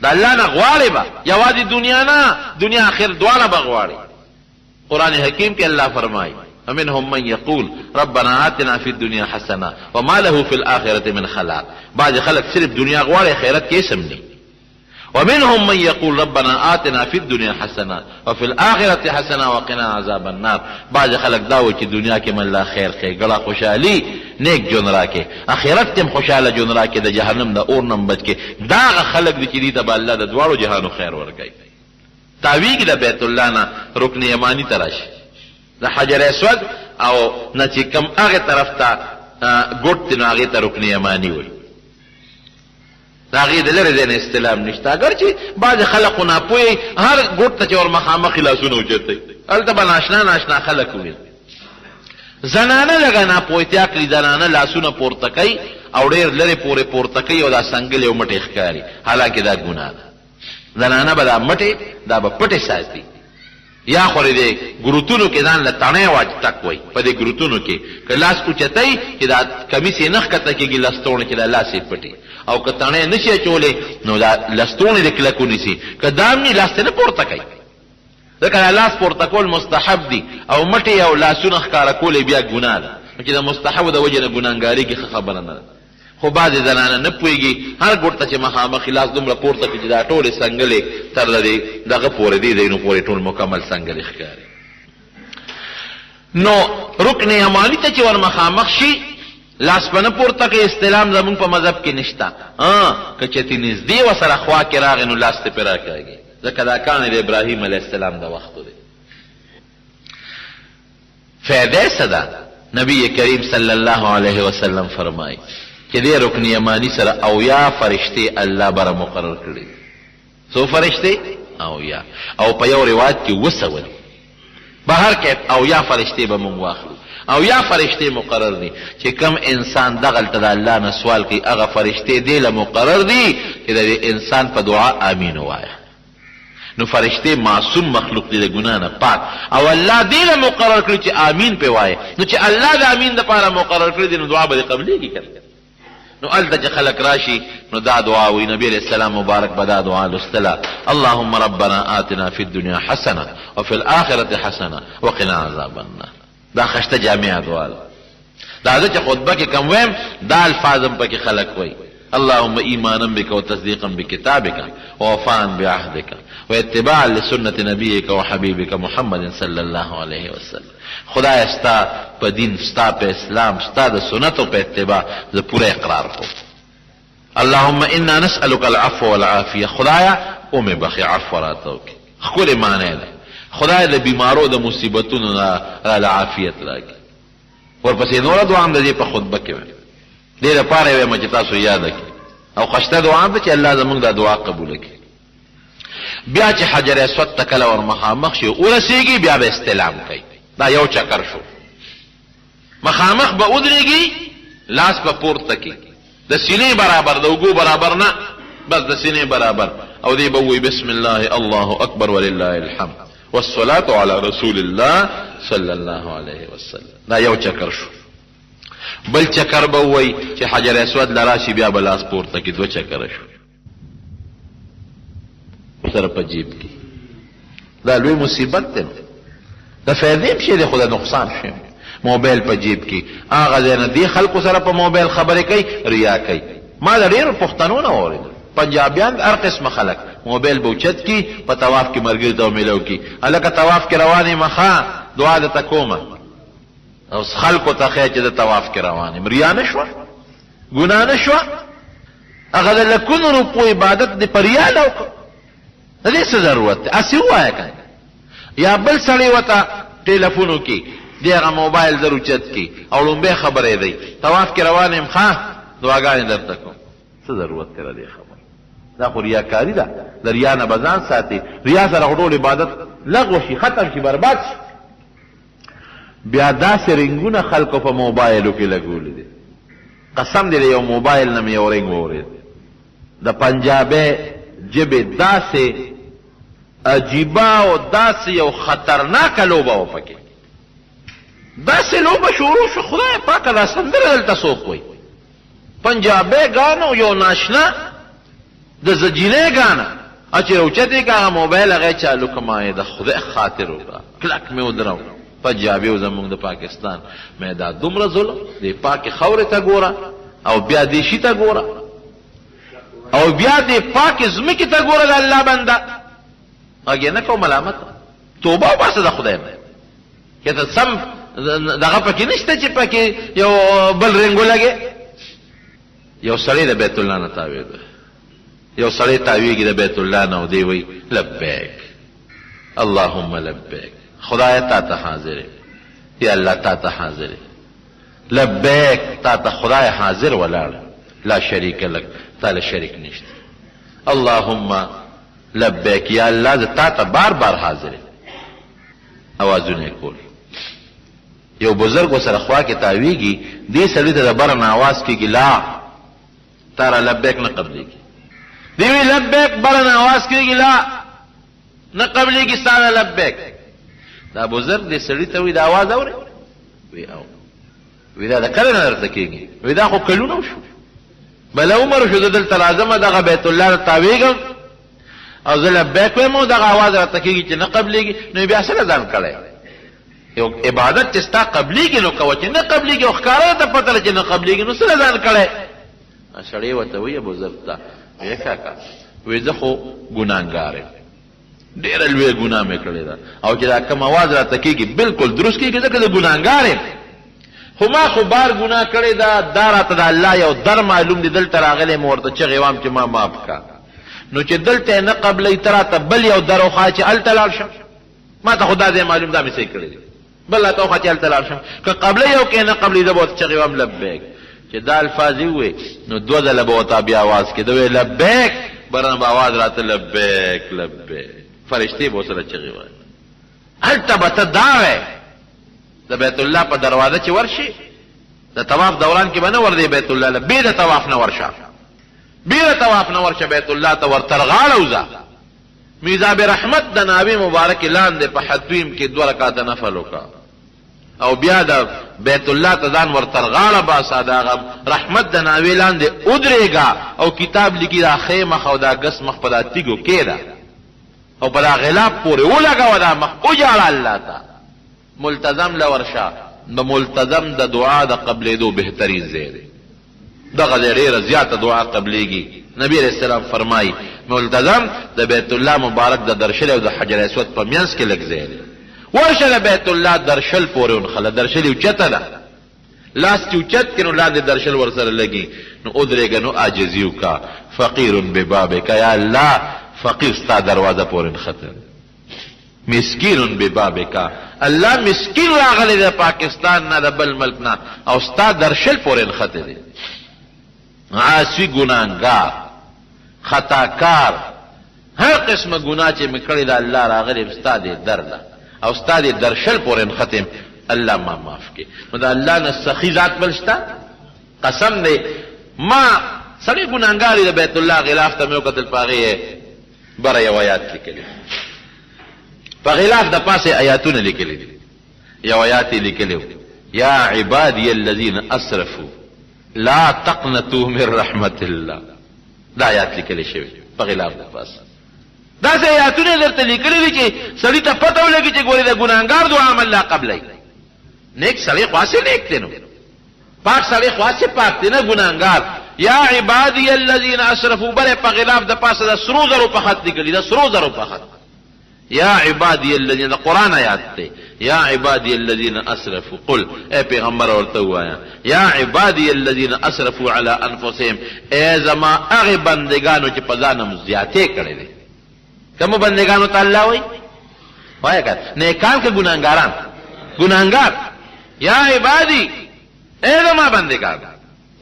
د الله نه غواړي با یوازې دنیا نه دنیا اخر دعا به غواړي قران حکیم کې الله فرمایي ومنهم من يقول ربنا آتنا في الدنيا حسنه وما له في الاخره من خلاق بعض خلک صرف دنیا غواړي خیرت کې سمني ومنهم من يقول ربنا آتنا في الدنيا حسنه وفي الاخره حسنه وقنا عذاب النار بعض خلک دا و چې دنیا کې من لا خیر خې ګړه خوشحالي نیک جون راکې اخرت تم خوشاله جون راکې د جهنم د اور نم بچ کې دا خلک دي چې دې ته الله د دواړو جهانو خیر ورکړي تاویږي د بیت الله نه رکن یمانی ترش د حجر اسود او نه چې کم هغه طرف ته ګوت نه هغه ته رکن یمانی وي د هغې د لرې ځای نه استلام نشته. اگر چې بعضې خلقو ناپوهې هر ګوټ ته چې ور مخامخ لاسونه اوچتوي، هلته به ناشنا خلک وویل. زنانه لږه ناپوهتیا کړي، زنانه لاسونه پورته کوي او ډېر لرې پورې پورته کوي او دا سنګلې او مټې ښکاري، حالانکې دا ګناه ده. زنانه به دا مټې دا به پټې ساتي، یا خورې د ګروتونو کې ځان له تڼۍ ټک وی. په دې ګروتونو کې که لاس اوچتوي چې دا کمیس یې نه ښکته کېږي لستوڼې کې دا لاس یې پټي، او که تڼۍ نه شي اچولی نو دا لستوڼې د کلک ونیسي، که دام ني لاس ته نه پورته کوي، ځکه دا لاس پورته کول مستحب دي او مټې او لاسونه ښکاره کول بیا ګناه ده، چې د مستحبو د وجې نه ګناهګاري کې ښه خبره نه ده. خو بعضې زنانه نه پوهېږي، هر ګوټ ته چې مخامخ لاس دومره پورته کړي چې دا ټولې سنګلې تر دغه پورې دې ځایونو پورې ټول مکمل سنګلې ښکاري. نو رکن یماني ته چې ور مخامخ شي لاس په نه پورته کوي، استلام زمونږ په مذهب کې نشته. که چېرې نږدې ورسره خوا کې راغی نو لاس ته پرې راکاږي، ځکه دا کان د ابراهیم علیه السلام د وختو دی. فایده څه ده؟ نبی کریم صلی الله علیه وسلم فرمایي چې دې رکن یماني سره اویا فرشتې الله بره مقرر کړي. څو فرشتې؟ اویا. او په یو روایت کې 200 بهر کې اویا فرشتې به مونږ واخلو. اویا فرشتې مقرر دي چې کم انسان دغلته د الله نه سوال کوي، هغه فرشتې دې له مقرر دي چې د انسان په دعا امین ووایه. نو فرشتې معصوم مخلوق دي د ګناه نه پاک، او الله دې له مقرر کړي چې امین پې وایه. نو چې الله د امین دپاره مقرر کړي دي نو دعا به دې قبلېږي که نو هلته چې خلک راشي نو دا دعا وي. نبی علیہ السلام مبارک به دا دعا لوستله: اللهم ربنا آتنا فی الدنیا حسنه وفي الآخرة حسنه وقنا عذاب النار. دا خشته جامعه دعا ده. دا زه چې خطبه کې کم ویم دا الفاظ هم پکې خلک وایي: اللهم ایمانا بك وتصدیقا بكتابك ووفاء بعهدك واتباعا لسنة نبيك وحبيبك محمد صلی الله علیه وسلم. خدای ستا په دین، ستا په اسلام، ستا د سنتو په اتباع زه پوره اقرار کوم. اللهم انا نسألك العفو والعافیه. خدایا اومې بخې عفو راته وکړي. ښکلې معنی ده. خدای د بیمارو د مصیبتونو نه راله عافیت راکړي. ورپسې نوره دعا هم د دې په خطبه کې ویم، دې دپاره یې وایم چې تاسو یاده کړي، او خشته دعا ده چې الله زموږ دا دعا قبوله کړي. بیا چې حجر اسود ته کله ور مخامخ شي ورسېږي بیا به استلام کوي. دا یو چکر شو. مخامخ به ودرېږي، لاس به پورته کړي، د سینې برابر، د اوږو برابر نه، بس د سینې برابر، او دې به ووایي بسم الله الله اکبر ولله الحمد والصلاة علی رسول الله صلی الله علیه وسلم. دا یو چکر شو. بل چکر به ووایي چې حجر اسود لراشي بیا به لاس پورته کړي. 2 چکره شو. سره په جیب کې دا لوی مصیبت دی. د فایدې هم شی دی خو د نقصان شی. موبایل په جیب کې هغه ځای نه دې خلکو سره په موبایل خبرې کوي، ریا کوي. ما د ډېرو پښتنو نه واورېدل، پنجابیان هر قسمه خلک موبایل به اوچت کي، په طواف کې ملګري ته میلاو کي، هلکه طواف کې روان یم ښه دعا درته کومه، او خلکو ته ښیه چې د طواف کې روان یم. ریا نه شوه؟ ګناه نه شوه؟ هغه د لکونو روپو عبادت د په ریا نه وکړه. د دې څه ضرورت دی؟ هسې ووایه که یا بل سړی ورته ټیلیفونو کې د هغه موبایل در اوچت کي او لومبۍ خبرې دی طواف کې روان یم ښه دعاګانې درته کوم. څه ضرورت دی د دې خبرې؟ دا خو ریاکاري ده. د ریا نه به ځان ساتي. ریا سره خو ټول عبادت لغو شي، ختم شي، برباد شي. بیا داسې رنګونه خلکو په موبایلو کې لګولي دي. قسم دی د یو موبایل نه مې یو رنګ واورېد، د پنجابۍ ژبې داسې عجیبه او داسې یو خطرناکه لوبه وه پکې. داسې لوبه شروع شو، خدای پاکه دا سندره دلته څوک وایي؟ پنجابۍ ګانو یو ناشنا د زجینۍ ګانه چې روچتې که هغه موبایل هغه چالو کما د خدای خاطر وکړه، کلک مې ودرو. پنجابي و زموږ د پاکستان مې دا دومره ظلم دې پاکې خاورې ته ګوره، او بیا دیشي ته ګوره، او بیا دې پاکې ځمکې ته ګوره. د الله بنده هغې نه کوم ملامت، توبه وباسه د خدای نه. که ته سم دغه پکې نشته چې پکې یو بل رنګ ولګې. یو سړی د بیت الله نه تاوېده، یو سړی تاویږي د بیت الله نه او دی وایي لبیک اللهم لبیک. خدای تا ته حاضر یا الله تا ته حاضر، لبیک تا ته خدای حاضر ولاړ. لا شریک لک تعالی شریک نشته. اللهم لبیک یا الله زه تا ته بار بار حاضر اوازونه کول. یو بزرگ سره خوا کې تاویږي دې سړي ته د بره نه आवाज کېږي لا تاره لبیک نه قبلېږي. دی وی لبیک بره نه आवाज کېږي لا نه قبلېږي ستا لبیک. دا بزرگ دې سړي ته وی د आवाज اورې وی او وی دا کله نه درته کېږي وی دا خو کلونه وشو بل عمر شو دلته راځم دغه بیت الله ته تاویږم او زه لبیک وایم او دغه आवाज راته کېږي چې نه قبلېږي نو بیا سره ځان کړی یو عبادت چې ستا قبلېږي نو کوه چې نه قبلېږي او ښکاره ته پته چې نه قبلېږي نو سره ځان کړی. سړی ورته وایي بزرګ ته وی کاکا وی زه خو ګناهګار یم ډېره لویه ګناه مې کړې ده او چې دا کوم आवाज راته کېږي بالکل درست کېږي ځکه زه ګناهګار یم خو ما خو بار ګناه کړې ده دا راته د الله یو در معلوم دی دلته راغلی مې ورته چغې وام چې ما معاف کا نو چې دلته نه قبلوي ته راته بل یو در وښایه چې هلته لاړ شم ما ته خو دا ځای معلوم دا مې صحیح کړی دی بل راته وښایه چې هلته لاړ شم که قبله یو کې نه قبلوي زه به ورته چغې وام لبیک چې دا الفاظ یې ووې نو دوه ځله به ورته بیا اواز کېده وی لبیک برنه به اواز راته لبیک لبیک فرشتې به ورسره چغې وایي. هلته به ته دا وی د بیت الله په دروازه چې ورشي د طواف دوران کې به نه ور دی بیت الله له بې د طواف نه ورشه بې د طواف نه ورشه بیت الله ته ورترغاړه وځه میزاب رحمت د ناوی مبارک لاندې په حتویم کې 2 رکعاته نفل وکړه او بیا د بیت الله ته ځان ورترغاړه باسه د هغه رحمت د ناوی لاندې ودرېږه او کتاب لیکي دا ښې مخ او دا ګس مخ په دا تیږو کېږده او په دا غلاف پورې ولګوه دا مخ وجاړه الله ته ملتزم لورشه د ملتزم د دعا د قبلېدو بهترین ځای دی دغه ځای ډېره زیاته دعا قبلېږي. نبی علیه السلام فرمایي ملتزم د بیت الله مبارک د درشل او د حجر اسود په منځ کې لږ ځای دی ورشه د بیت الله درشل پورې ونښله درشل اوچته ده لاس چې اوچت کړي نو لاندې درشل ورسره لګي نو ودرېږه نو عاجزي وکړه فقیر ببابک یا الله فقیر ستا دروازه پورې نښته مسکین ببابک الله مسکین راغلی د پاکستان نه د بل ملک نه او ستا درشل پورې نښته دی عاصي ګناهګار خطاکار هر قسمه ګناه چې مې کړې ده الله راغلی ستا دې در ده او ستا دې درشل پورې نښتې الله ما معاف کړي. نو د الله نه سخي ذات بل شته قسم دی ما سړی ګناهګار د بیت الله غلاف ته مې وکتل په هغې بره یو آیات لیکلی په غلاف د پاسې آیاتونه لیکلي دي یو آیات یې لیکلی یا عبادي الذین اسرفوا لا تقنطوا من رحمت الله دا آیات لیکلی شوی په غلاف د پاسه داسې آیاتونه درته لیکلي دي چې سړي ته پته ولګي چې ګورې د ګناهګار دعا هم الله قبلوي نیک سړی خو هسې نیک دی نو پاک سړی خو هسې پاک دی نه ګناهګار یا عبادي الذین اسرفوا بلې په غلاف د پاسه د سرو زرو په خط لیکلي د سرو زرو په خط یا عبادي الذین د قرآن آیات دی یا عبادي الذین اسرفوا قل اے پیغمبر ورته ووایه یا عبادي الذین اسرفوا علی انفسهم ای زما هغې بندګانو چې په ځانم زیاتې کړې دي کومو بندګانو ته الله وایي وایه که نیکان که ګناهګاران ګناهګار یا عبادي ای زما بندګان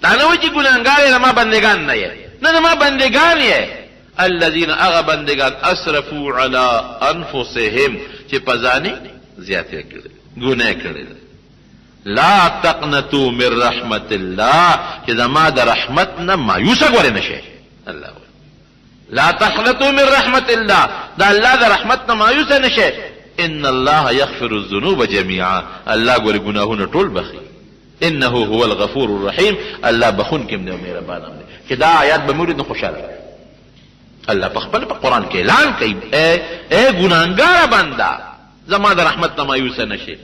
دا نه وایي چې ګناهګار یې زما بندګان نه یې نه زما بندګان یې الذین هغه بندگان اسرفوا علی انفسهم چې په ځانې زیاتې کړي ګناه کړي لا تقنطوا من رحمت الله چې زما د رحمت نه مایوسه ګورې نشئ الله لا تقنطوا من رحمت الله دا الله د رحمت نه مایوسه نشئ ان الله یغفر الذنوب جميعا الله ګورې ګناهونه ټول بخي انه هو الغفور الرحیم الله بخون کې دی مهربان دی چې دا آیات به مورید خوشاله الله په خپل په قرآن کې اعلان کوي اے ګناهګاره بنده زما د رحمت نه مایوسه نشي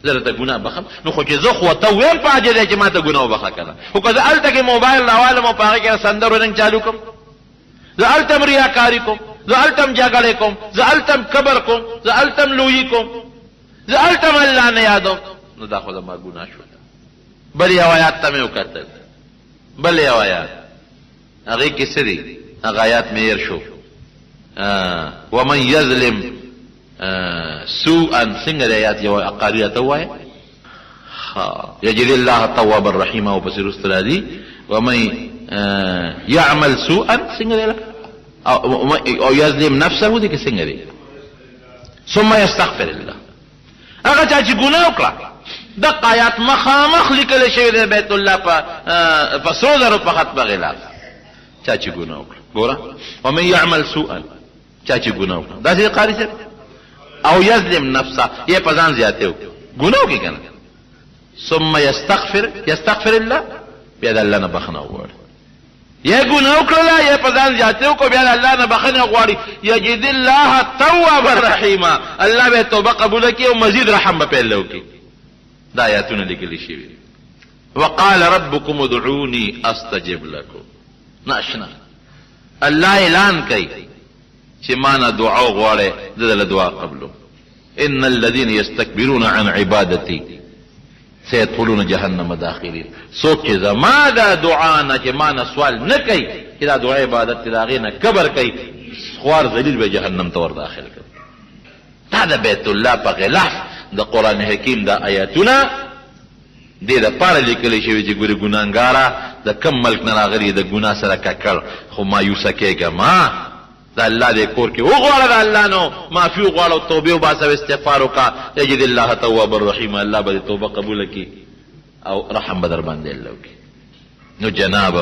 زه درته ګناه بخم نو خو چې زه خو ته ویم په حاجه دی چې ما ته ګناه وبخه کنه خو که زه هلته کې موبایل راوالم او په هغې کې سندر ورنګ چالو کوم زه هلته م ریاکاري کوم زه هلته م جګړې کوم زه هلته م کبر کوم زه هلته م لویي کوم زه هلته م الله نه یادوم نو دا خو زما ګناه شو بل یو آیات ته مې وکتل بل یو آیات هغې کې څه دي هغه آیات مې هېر شو ومن یظلم سوءا څنګه دی آیات یو قاري ته ووایه یجري الله توابا رحیما او پسې وروسته راځي ومن يعمل سوءا څنګه دی او یظلم نفسه دي کې څنګه دی ثم يستغفر الله هغه چا چې ګناه وکړه د آیات مخامخ لیکل شوی دی بیت الله په سرو زرو په خط بغلاف چا چې ګناه وکړه ګوره ومن يعمل سوءا چا چې ګناه وکړه دا چې قاری څه او یظلم نفسه یې په ځان زیاته وکړه ګناه کې کنه ثم يستغفر الله بیا د الله نه بخنه وغواړي یا ګناه وکړه یا په ځان زیاته وکړه بیا د الله نه بخنه غواړي یجد الله توابا رحیما الله به توبه قبول کړي او مزید رحم به پیدا وکړي دا آیاتونه لیکل شوي وقال ربكم ادعوني استجب لكم ناشنا الله اعلان کوي چې معنا دعا غواړي دله دعا قبلو ان الذين يستكبرون عن عبادتي سيدخلون جهنم داخلين سوچ زما دا دعا نه چې معنا سوال نه کوي چې دا دعا عبادت دا غي نه کبر کوي خوار ذلیل به جهنم ته ور داخل کوي دا د بیت الله په غلاف د قران حکیم دا آیاتونه دې د پاره لیکل شوی چې ګوري ګناګارا د کم ملک نه راغلي د ګنا سره ککړ خو مایوسه کېږه ما دا الله دې کور کې وغواړه د الله نو معافي وغواړه توبه او باسه استغفار وکړه یجد الله تواب الرحیم الله به توبه قبول کړي او رحم بدر باندې الله وکړي نو جناب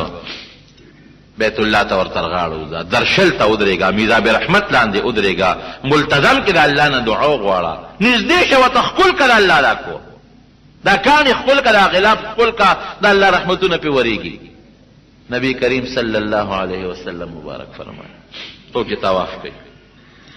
بیت الله ته ورته غاړو درشل ته ودرېګا میزاب رحمت لاندې ودرېګا ملتزم کې د الله نه دعا وغواړه نږدې شو تخکل کړه الله دا کو دا کان خپل کړه غلاف خپل کا د الله رحمتونه په وریږي نبی کریم صلی الله علیه وسلم مبارک فرمایي تو کې طواف کوي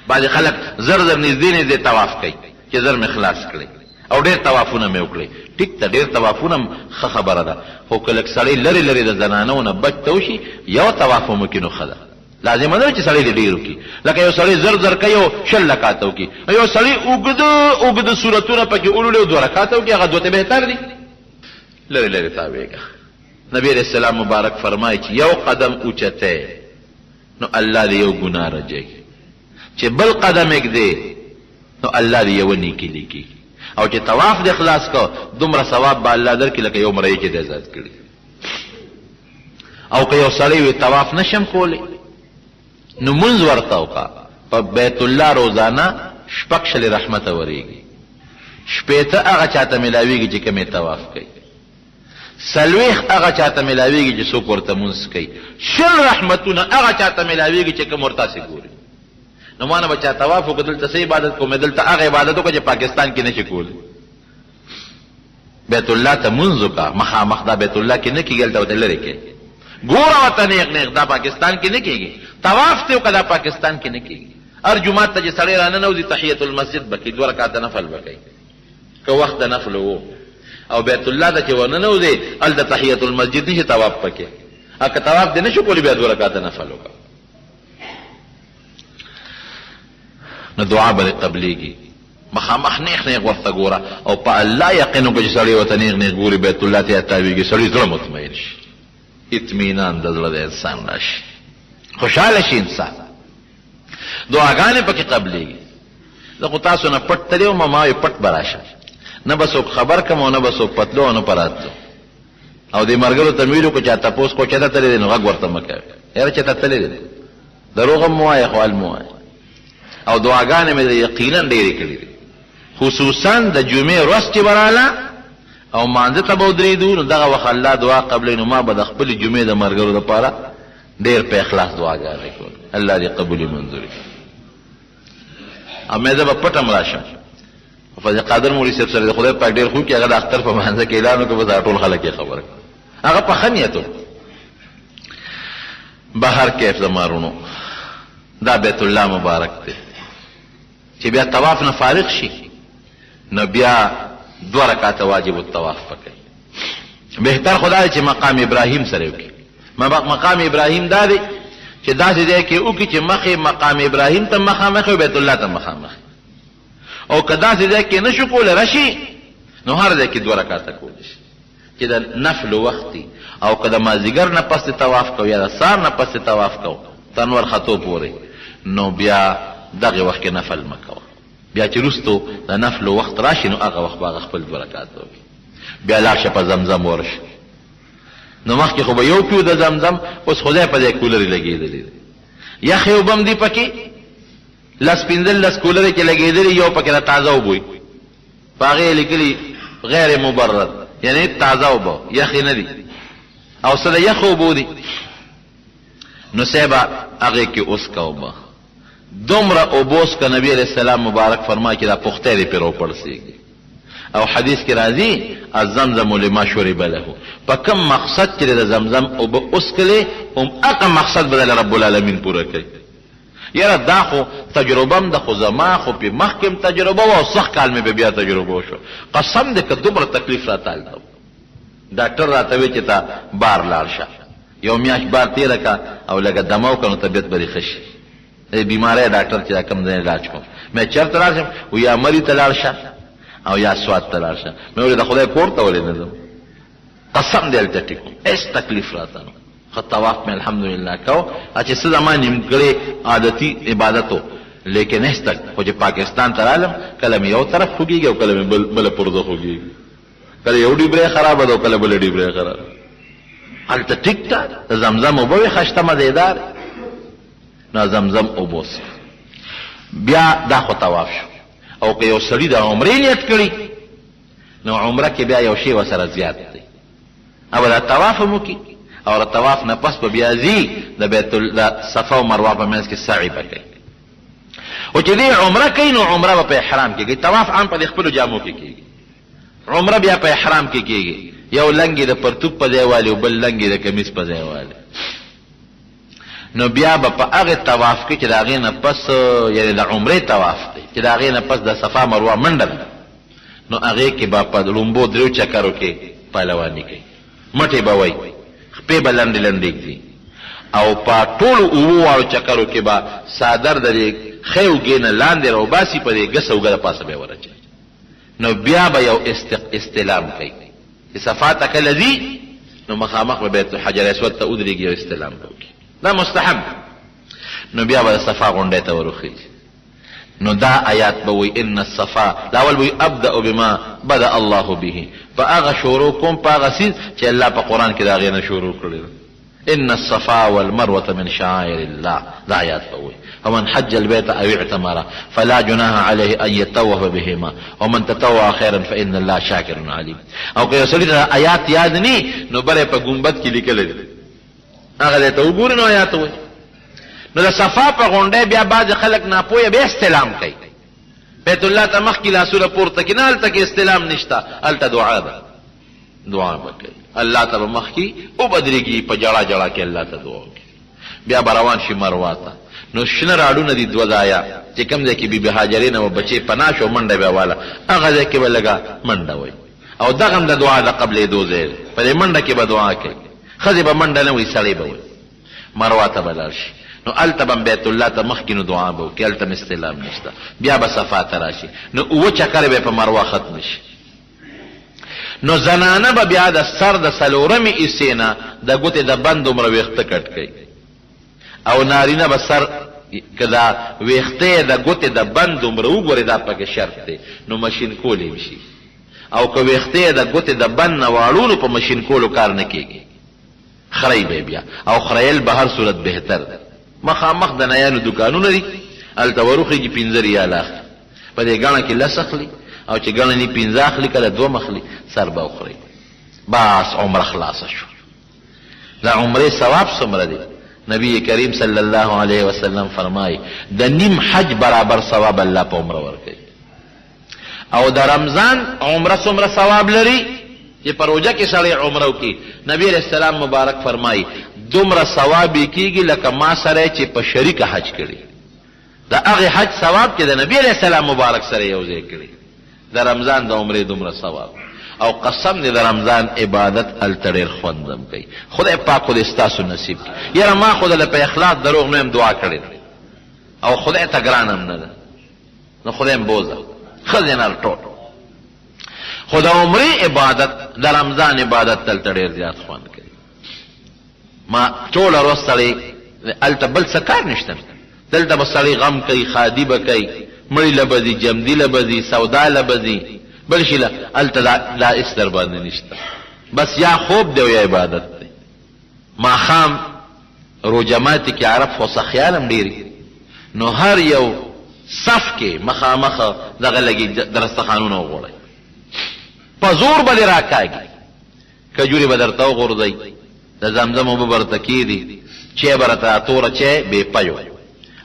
بعض خلک زر نږدې طواف کوي چې زر مې خلاص کړي او ډېر طوافونه مې وکړي ټیک ته ډېر طوافونه ښه خبره ده خو کله سړی لري لري د زنانو نه بچ توشي یو طواف ممکنو خده لازم نه چې سړی دې ډېر وکړي لکه یو سړی زر کوي او شل رکعات وکړي یو سړی اوږد سورتونه پکې اولولې او 2 رکعات وکړي هغه دوته بهتر دي لري لري تابعګه نبی رسول الله مبارک فرمایي چې یو قدم اوچته نو الله دې یو ګناه رجي چې بل قدم یک دی نو الله دې یو نیکی لیکي او چې طواف د اخلاص کو دومره ثواب به الله درکړي لکه یو مړی چې د آزاد کړي او که یو سړی وي طواف نشم کولی نو منځ ورته وکړه په بیت الله روزانه شپږ شلې رحمت ورېږي شپېته هغه چاته ملاویږي چې کومې طواف کوي سلويخ هغه چاته ملاویږي چې څوک ورته منځ کوي شل رحمتونه هغه چاته ملاویږي چې کوم ورته سي ګوري نو مانه بچا طواف وکړل ته عبادت کوم دلته هغه عبادت وکړي چې پاکستان کې نشي کول بیت الله ته منځ کا مخامخ دا بیت الله کې نه کېږي ته لری کې ګوره وطن یې نه دا پاکستان کې نه کېږي طواف ته کدا پاکستان کې نه کېږي هر جمعه ته چې سړی رانه نوځي تحیت المسجد بکې 2 رکعات نفل بکې که وخت نفل وو او بیت الله ته چې ونه نوځي ال د تحیت المسجد نشي طواف پکې اګه طواف دې نشو کولی بیا 2 رکعات نفل وکړه نو دعا به قبليږي مخامخ نیخ نیغ ورته ګوره او په الله یقین وکړي چې سړی ورته نیغ نیغ ګوري بیت الله ته تاویږي سړی زړه مطمئن شي اطمینان د زړه د انسان راشي خوشاله شي انسان دعاګانې پکې قبليږي زه خو تاسو نه پټ تللی وم ما یې پټ به راشه نه به څوک خبر کم او نه به څوک پتلو او نه پراتلو او دې ملګرو ته مې ویلو که چا تپوس کو چېرته تللی دی نو غږ ورته مه کوې یاره چېرته تللی دی دروغ هم مه وایه خو حل مه وایه او دعاګانې مې یقینا ډېرې کړي دي خصوصا د جمعې ورځ چې به راله او مانځه ته به ودرېدو نو دغه وخت الله دعا قبلوي نو ما به د خپلې جمعې د ملګرو دپاره ډېر په اخلاص دعاګانې کول الله دې قبولي منظوري او مې زه به پټم راشم فضل قادر مولوي صاحب سره د خدای پاک ډېر خو کې هغه د اختر په مانځه کې اعلان وکړ بس ټول خلک یې خبره هغه په ښه نیت و بهر کیف زمارونو دا بیت الله مبارک دی چې بیا طواف نه فارغ شي نو بیا 2 رکعات واجب الطواف پکې بهتر خدای چې مقام ابراهیم سره وکړي مقام ابراهیم دا دی چې داسې دی کې وکړي چې مخې مقام ابراهیم ته مخامخ او بیت الله ته مخامخ او که داسې دی کې نشو کولی راشي نو هر ځای کې 2 رکعاته کولی شي چې د نفل وختي او که د مازدیګر نه پسې طواف کو یا د سهار نه پسې طواف کو تنور خطو پورې نو بیا دغه وخت کې نفل مکوه بیا چې رستو د نفل وخت راشي نو هغه وخت باغ خپل 2 رکعات وکړي بیا لاړ شه په زمزم ورشه نو مخکې خو به یو پیو د زمزم، اوس خدای په دې کولرې لګېدلې دی. یخې اوبه هم دي پکې، لس پنځلس کولرې کې لګېدلې، یو پکې د تازه اوبه وي، په هغې یې لیکلي غیر مبرد، یعنی تازه اوبه، یخې نه دي، او څه د یخ اوبو دي. نو صاحبه هغې کې اوسکه اوبه، دومره اوبه اوسکه نبي علیه السلام مبارک فرمایي چې دا پختی دې پرې روپړسېږي. او حدیث کې راځي الزمزم لما شرب له، په کوم مقصد چې د زمزم اوبه اوسکلې هم هغه مقصد به رب العالمین پوره کوي. یاره دا خو تجربه م ده، خو زما خو په مخکې م تجربه وه او سخت کال مې به بیا تجربه وشوه. قسم دې که دومره تکلیف راته هلته و. ډاکټر راته وی چې تا بار لاړ شه، یو میاشت بار تېره که او لږه دمه وکړه نو طبیعت به دې ښه شي. بیماری ډاکټر چې دا کوم ځای علاج کوم، مې چېرته لاړ شم؟ و یا مري ته لاړ شه او یا سوات ته لاړ شه. مې ویل د خدای کور ته ولې نه ځم؟ قسم دې هلته ټیک و، هېڅ تکلیف راته نه. ښه طواف مې الحمدلله کو، چې څه زما نیمګړی عادتي عبادت و، لیکن هېڅ تک خو چې پاکستان ته رالم کله مې یو طرف خوږېږي او کله مې بله پرده خوږېږي، کله یو ډیبری خرابه ده او کله بله ډیبری خرابه. هلته ټیک ته د زمزم اوبه وې ښه شته مزېدار. نو زمزم اوبه وڅښه. بیا دا خو طواف شو. او که یو سړي د عمرې نیت کړي نو عمره کې بیا یو شی ورسره زیات دی، او دا طواف هم وکړي، او د طواف نه پس به بیا ځي د صفا او مروه په منځ کې سعی به کوي. او چې دی عمره کوي نو عمره به په احرام کې کوي. طواف عام په خپلو جامو کې کېږي، عمره بیا په احرام کې کېږي. یو لنګې د پرتوب په ځای والي او بل لنګې د کمیس په ځای والي. نو بیا به په هغې طواف کې چې د هغې نه پس، یعنې د عمرې طواف دی چې د هغې نه پس د صفا مروه منډه ده، نو هغې کې به په لومبو دریو چکرو کې پهلواني کوي، مټې به وایي، خپې به لنډې لنډې ږدي، او په ټولو اوو واړو چکرو کې به څادر د دې ښۍ اوږې نه لاندې راوباسي، په دې ګس اوږه د پاسه به یې ورچوي. نو بیا به یو استلام کوي چې صفا ته کله ځي نو مخامخ به بیت الحجر اسود ته ودرېږي او استلام به وکړي، دا مستحب. نو بیا به د صفا غونډۍ ته ورخېږي. نو دا آیات به وی ان الصفا، دا اول وی ابدأ بما بدأ الله به، په هغه شروع کوم په هغه څیز چې الله په قرآن کې د هغې نه شروع کړی ده. ان الصفا والمروة من شعائر الله، دا آیات به وی. ومن حج البيت او اعتمر فلا جناح عليه ان يطوف بهما ومن تطوع خيرا فان الله شاكر عليم. او که سړي ته آیات یاد ني نو بره په ګمبد کې لیکل دي، هغه ته وګورئ نو آیات وي. نو د صفا په غونډۍ بیا بعض خلک ناپوهه بیا استلام کوي، بیت الله ته مخکې لاسونه پورته کړي، نه هلته کې استلام نشته، هلته دعا ده، دعا به کوي الله ته به مخکې وبدرېږي، په جړا جړا کې الله ته دعا وکړي. بیا به روان شي مروه ته. نو شنه راډونه دي دوه ځایه چې کوم ځای کې بیبي هاجرې نه و بچې پناه شو منډه به واله، هغه ځای کې به لږه منډه وایي، او دغه هم د دعا د قبلېدو ځای دی، په دې منډه کې به دعا کوي. ښځې به منډه نه وایي، سړی به وایي. مروه ته به لاړ شي، نو هلته به بیت الله ته مخکې نو دعا به وکړي، هلته م استلام نشته. بیا به صفا ته راشي، نو اووه چکرې به په مروه ختم شي. نو زنانه به بیا د سر د څلورمې حصې نه د ګوتې د بند دومره ویښته کټ کوي، او نارینه به سر که دا ویښته د ګوتې د بند دومره وګورې، دا پکې شرط دی، نو مشین کولی شي. او که ویښته د ګوتې د بند نه واړولو په مشین کولو کار نه کېږي، خری به بیا، او خریل به هر صورت بهتر ده. مخامخ د نیانو دکانونه دي، هلته وروخېږي 5 ریاله اخلي، په دې ګڼه کې لس اخلي، او چې ګڼه نی 15 اخلي، کله 2 اخلي، سر به وخوري. بس عمره خلاصه شو. د عمرې ثواب څومره دی؟ نبی کریم صلی الله علیه وسلم فرمایي د نیم حج برابر ثواب الله په عمره ورکوي. او د رمضان عمره څومره ثواب لري چې په روژه کې سړی عمره وکړي، نبی علیه السلام مبارک فرمایي دومره ثواب یې کېږي لکه ما سره چې په شریکه حج کړي. د هغې حج ثواب چې د نبی علیه السلام مبارک سره یو ځای کړي، د رمضان د عمرې دومره ثواب. او قسم دې د رمضان عبادت هلته ډېر خوندم کوي. خدای پاک خو دې ستاسو نصیب کړي. یاره ما خو دله په اخلاص دروغ نه یم دعا کړې ده، او خدای ته ګران هم نه ده، نو خدای م بوزه ښځې نه ټول. خو د عمرې عبادت د رمضان عبادت دلته ډېر زیات خوند کوي. ما ټوله ورځ سړی هلته بل څه کار نشته، دلته به سړی غم کوي، خادي به کوي، مړي له به ځي، جمدي له به ځي، سودا له به ځي، بل شي له هلته دا اس در باندې نشته. بس یا خوب دی او یا عبادت دی. ماښام روژه ماتي کې عرب خو سخیان هم ډېري، نو هر یو صف کې مخامخ دغه لګي درستخانونه وغوړئ، په زور به دې راکاږي، کجورې به درته وغورځئ، د زمزم اوبه به درته کېدي، چای به راته توره چای بې پیو،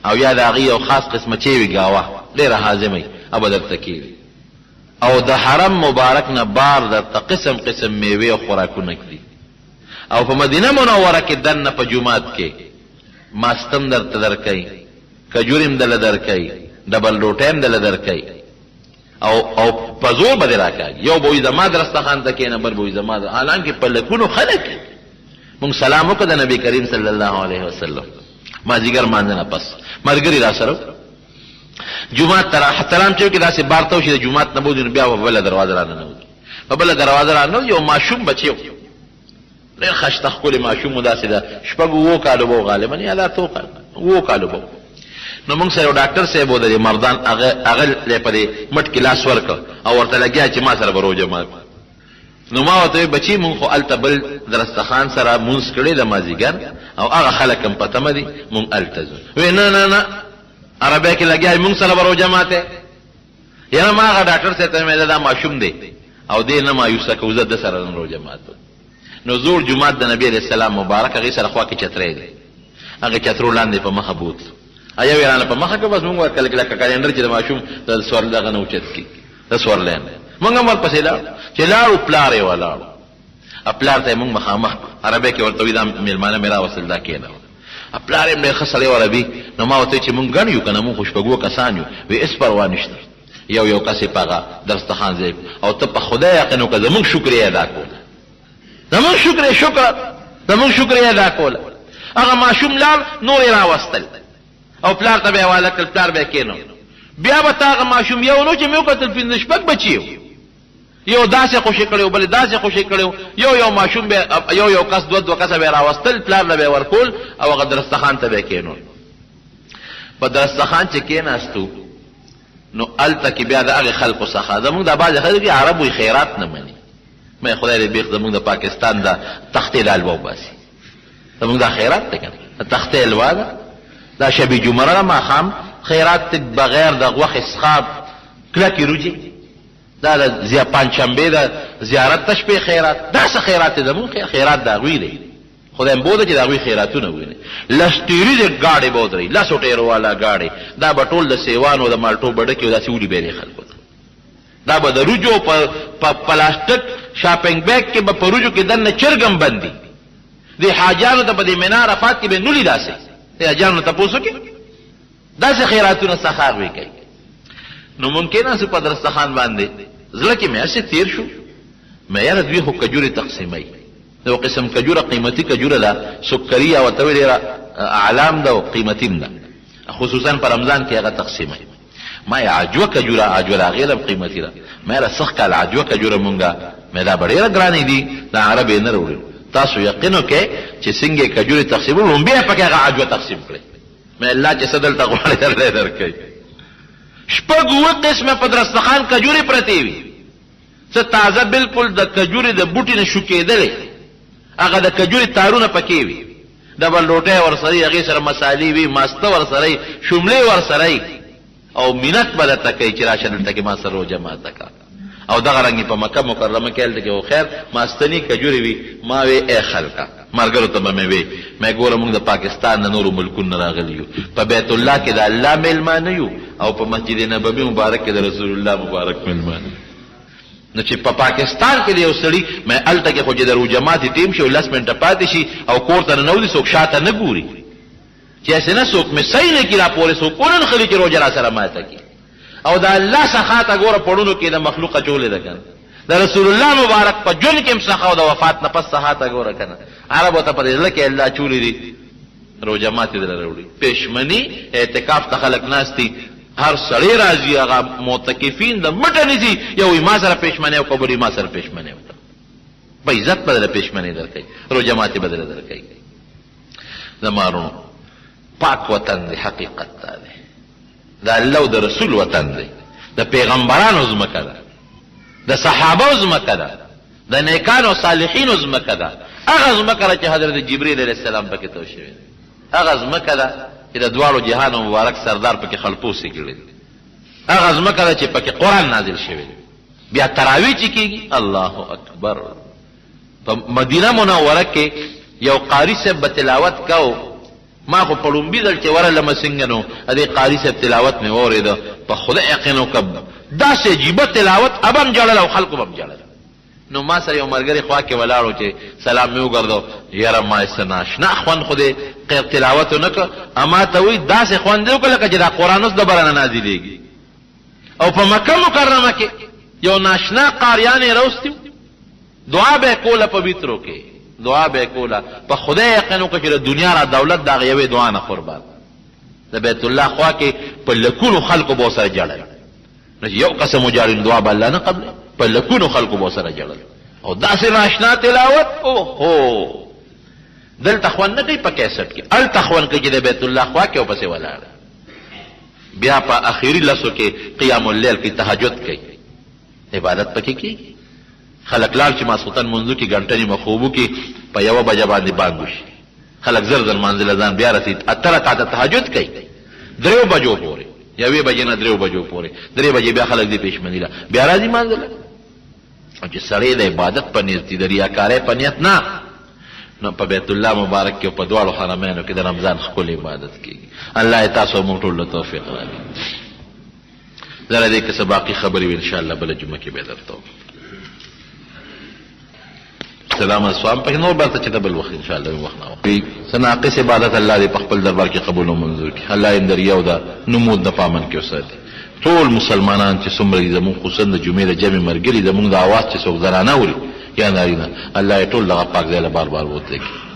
او یا د هغې یو خاص قسمه چای وي ګاوه ډېره هاضمه او به درته کېدي، او د حرم مبارک نه بار درته قسم قسم میوې او خوراکونه کړي، او په مدینه منوره کې دننه په جومات کې ماستم درته درکوي، کجورې هم دله درکوي، ډبل ډوټۍ هم دله درکوي، او په زور به دې راکاږي. یو به وایي زما درستخان ته کښېنه، بل به وایي زما حالانکې په لکونو خلک مونږ سلام وکړه د نبي کریم صلی الله علیه وسلم مازدیګر مانځه نه پس ملګري را سره جومات ته احترام چې وکړي داسې بار ته وشي د جومات نه بوځي نو بیا به بله دروازه را ننوځي، په بله دروازه را ننوځي. یو ماشوم بچی و ډېر ښایسته ښکلی ماشوم و، داسې د شپږو اوو کالو به و غالبا یا د اتو کالو اوو کالو به و. نو موږ سره یو ډاکټر صاحب و د دې مردان، هغه په دې مټ کې لاس ورکړ او ورته لګیا چې ما سره به روژه مات. نو ما ورته وویل بچي مونږ خو هلته بل درستخان سره مونځ کړی د مازدیګر او هغه خلک هم په تمه دي مونږ هلته ځو. وی نه نه نه عربی کې لګیا مونږ سره به روژه ماتې. یاره ما هغه ډاکټر صاحب ته مې دا ماشوم دی او دې نه مایوسه کوو زه د سره نن روژه ماتو. نو زوړ جومات د نبي علیه السلام مبارک هغې سره خوا کې چتری دی، هغې چترو لاندې په مخه بوتلو، یو یې رانه په مخه که بس مونږ ورکله کې لکه کلنډر چې د ماشوم د سور دغه نه اوچت کړي د سورلین مونږ هم ورپسې لاړو. چې لاړو پلار یې ولاړو، پلار ته یې مونږ مخامخ عربی کې ورته وي دا مېلمانه مې راوستل دا کېنه. پلار یې ډېر ښه سړی و عربي. نو ما ورته چې مونږ ګڼ یو که نه مونږ خو شپږو کسان یو. وی هېڅ پروا نشته، یو کس یې په هغه درستخان ځای او ته په خدای یقین وکړه زمونږ شکر یې ادا کوله، زمونږ شکر یې ادا کوله. هغه ماشوم لاړ نور یې راوستل او پلار ته به یې حواله کړل، پلار به یې کېنو. بیا به ته هغه ماشوم یو نو چې مې وکتل پنځه شپږ بچي یو داسې خوشي کړی و بل داسې خوشي کړی و، یو ماشوم به یو کس دوه کسه به یې راوستل، پلار له به یې ورکول او هغه درستخان ته به یې کېنول. په درستخان چې کېناستو نو هلته کې بیا د هغې خلکو څخه زمونږ دا بعضې خلک عرب وایي خیرات نه مني. مې خدای دې بیخ زمونږ د پاکستان د تختې د حلوا وباسي، زمونږ دا خیرات دی که نه د تختې حلوا ده، دا شبي جمعه ده ماښام خیرات بغیر د غوښې څخه کلکې روجي، دا د پنجشنبې د زیارت ته شپې خیرات، داسې خیرات دی زمونږ خیرات د هغوی دی. خدای م بوده چې د هغوی خیراتونه ووینئ. لس تیریزې ګاډې به ودرئ، لسو ټیرو والا ګاډې، دا به ټول د سیوانو د مالټو بډکې او داسې وړي به یې خلکو ته. دا به د روجو په پلاستیک شاپنګ بیګ کې به په روجو کې دننه چرګم بندي، د حاجیانو ته په دې مینا عرفات کې به نولي داسې د حاجیانو تپوس وکړي، داسې خیراتونه څخه هغوی کوي. نو ممکن هسې په درستخان باندې زړه کې مې هسې تېر شو، مې یاره دوی خو کجورې تقسیموي، یو قسم کجوره قیمتي کجوره ده سکري او ورته وایي ډېره اعلام ده او قیمتي هم ده، خصوصا په رمضان کې هغه تقسیموي. ما یې عجوه کجوره عجوه د هغې هم قیمتي ده، ما یاره سخت کال عجوه کجوره مونږه مې دا به ډېره ګرانې دي، دا عرب یې نه راوړي. تاسو یقین وکړئ چې څنګه یې کجورې تقسیموي لومبې یې پکې هغه عجوه تقسیم کړئ. مې الله چې څه دلته غواړي درله یې درکوي. شپږ اووه قسمه په درستخان کجورې پرتې وي، څه تازه بلکل د کجورې د بوټي نه شوکېدلې، هغه د کجورې تارونه پکې وي، ډبل ډوټۍ ورسره وي، هغې سره مسالې وي، ماسته ورسره وي، شملې ورسره وي، او منت به درته کوي چې راشه دلته کې ما سره روژه ماته کړه. او دغه رنګې په مکه مکرمه کې هلته کې خو خیر ماستني کجورې وي. ما وی ای خلکه ملګرو ته به مې وی مې ګوره مونږ د پاکستان د نورو ملکونو نه راغلي یو، په بیت الله کې د الله میلمانه یو او په مسجد نبوي مبارک کې د رسول الله مبارک میلمانه. نو چې په پاکستان کې یو سړي مې هلته کې خو چې د روژه ماتې ټیم شي او 10 منټه پاتې شي او کور ته ننوځي څوک شاته نه ګوري چې هسې نه څوک مې صحیح نه کړي راپورې څوک وننښلي چې روژه را سره ماته کړي. او د الله څخه ته ګوره پړونو کې د مخلوقه جوړې ده که نه، د رسول الله مبارک په ژوند کې هم څخه او د وفات نه پس څخه ته ګوره که نه، عربو ته په دې زړه کې الله چولې دي روژه ماتې دله راوړي. پېشمني اعتکاف ته خلک ناست دي، هر سړی راځي هغه معتکفین د مټه نیسي، یو وایي ما سره پېشمنۍ وکړه بل وایي ما سره پېشمنۍ وکړه، په عزت به دله پېشمنۍ درکوي، روژه ماتې به دله درکوي. زما وروڼو پاک وطن دی، حقیقت دا دی، د الله او د رسول وطن دی، د پیغمبرانو ځمکه ده، د صحابو ځمکه ده، د نیکانو صالحینو ځمکه ده. هغه ځمکه ده چې حضرت جبریل علیه السلام پکې تو شوی دی، هغه ځمکه ده چې د دواړو جهانو مبارک سردار پکې خلپوسې کړي دي، هغه ځمکه ده چې پکې قرآن نازل شوی دی. بیا تراویح چې کېږي، الله اکبر. په مدینه منوره کې یو قاري صاحب به تلاوت کو، ما خو په لومبي ځل چې ورغلم څنګه نو دې قاري صاحب تلاوت مې واورېده، په خدای یقین وکړم داسې عجیبه تلاوت، ابم ژړل او خلکو به هم ژړل. نو ما سره یو ملګری خوا کې ولاړو چې سلام مې وګرځاو، یاره ما یې څه ناشنا خوند خو دې تلاوت ونه کړ، اما ته وایي داسې خوند دې وکړه لکه چې دا قرآن اوس د بره نه نازلېږي. او په مکه مکرمه کې یو ناشنا قاریان یې راوستي، دعا به یې کوله په ویترو کې، دعا به یې کوله، په خدای یقین وکړه چې د دنیا را دولت د هغې یوې دعا نه قربان. د بیت الله خوا کې په لکونو خلکو به ورسره جړل، نو چې یو قسم وجاړي دعا به الله نه قبلوي، په لکونو خلکو به ورسره جړل. او داسې ناشنا تلاوت، اوهو دلته خوند نه کوي په کیسټ کې، هلته خوند کوي چې د بیت الله خوا کې ورپسې ولاړه. بیا په اخري لسو کې قیام اللیل کې تهجد کوي، عبادت پکې کېږي. خلک لاړ چې ماسخوتن منځو کې ګنټه نیمه خوبو کې په یوه بجه باندې بانګ وشي، خلک زر زر منزل ځان بیا رسید، اته رکعته تهجد کوي 3 بجو پورې، 1 بجې نه 3 بجو پورې، 3 بجې بیا خلک دې پېشمني له بیا راځي منزله. او چې سړی د عبادت په نیت دي، د ریاکارۍ په نیت نه، نو په بیت الله مبارک کې په دواړو حرمینو کې د رمضان ښکلی عبادت کېږي. الله یې تاسو موږ ټول له توفیق راکړي. ذره دې که څه باقي خبرې وي انشاءالله بله جمعه کې به درته سلام السلام پکې نور برته چې د بل وخت انشاءالله وخت نه وي. څه ناقص عبادت الله دې په خپل دربار کې قبول او منظور کړي. الله یې در یو ده نمود د پامن کې وساتي. ټول مسلمانان چې څومره دي زمونږ خصوصا د جمعې د جمع ملګري زمونږ د اواز چې څوک زنانه اوري یا نارینه، الله یې ټول دغه پاک ځای له بار بار بوتلی کړي.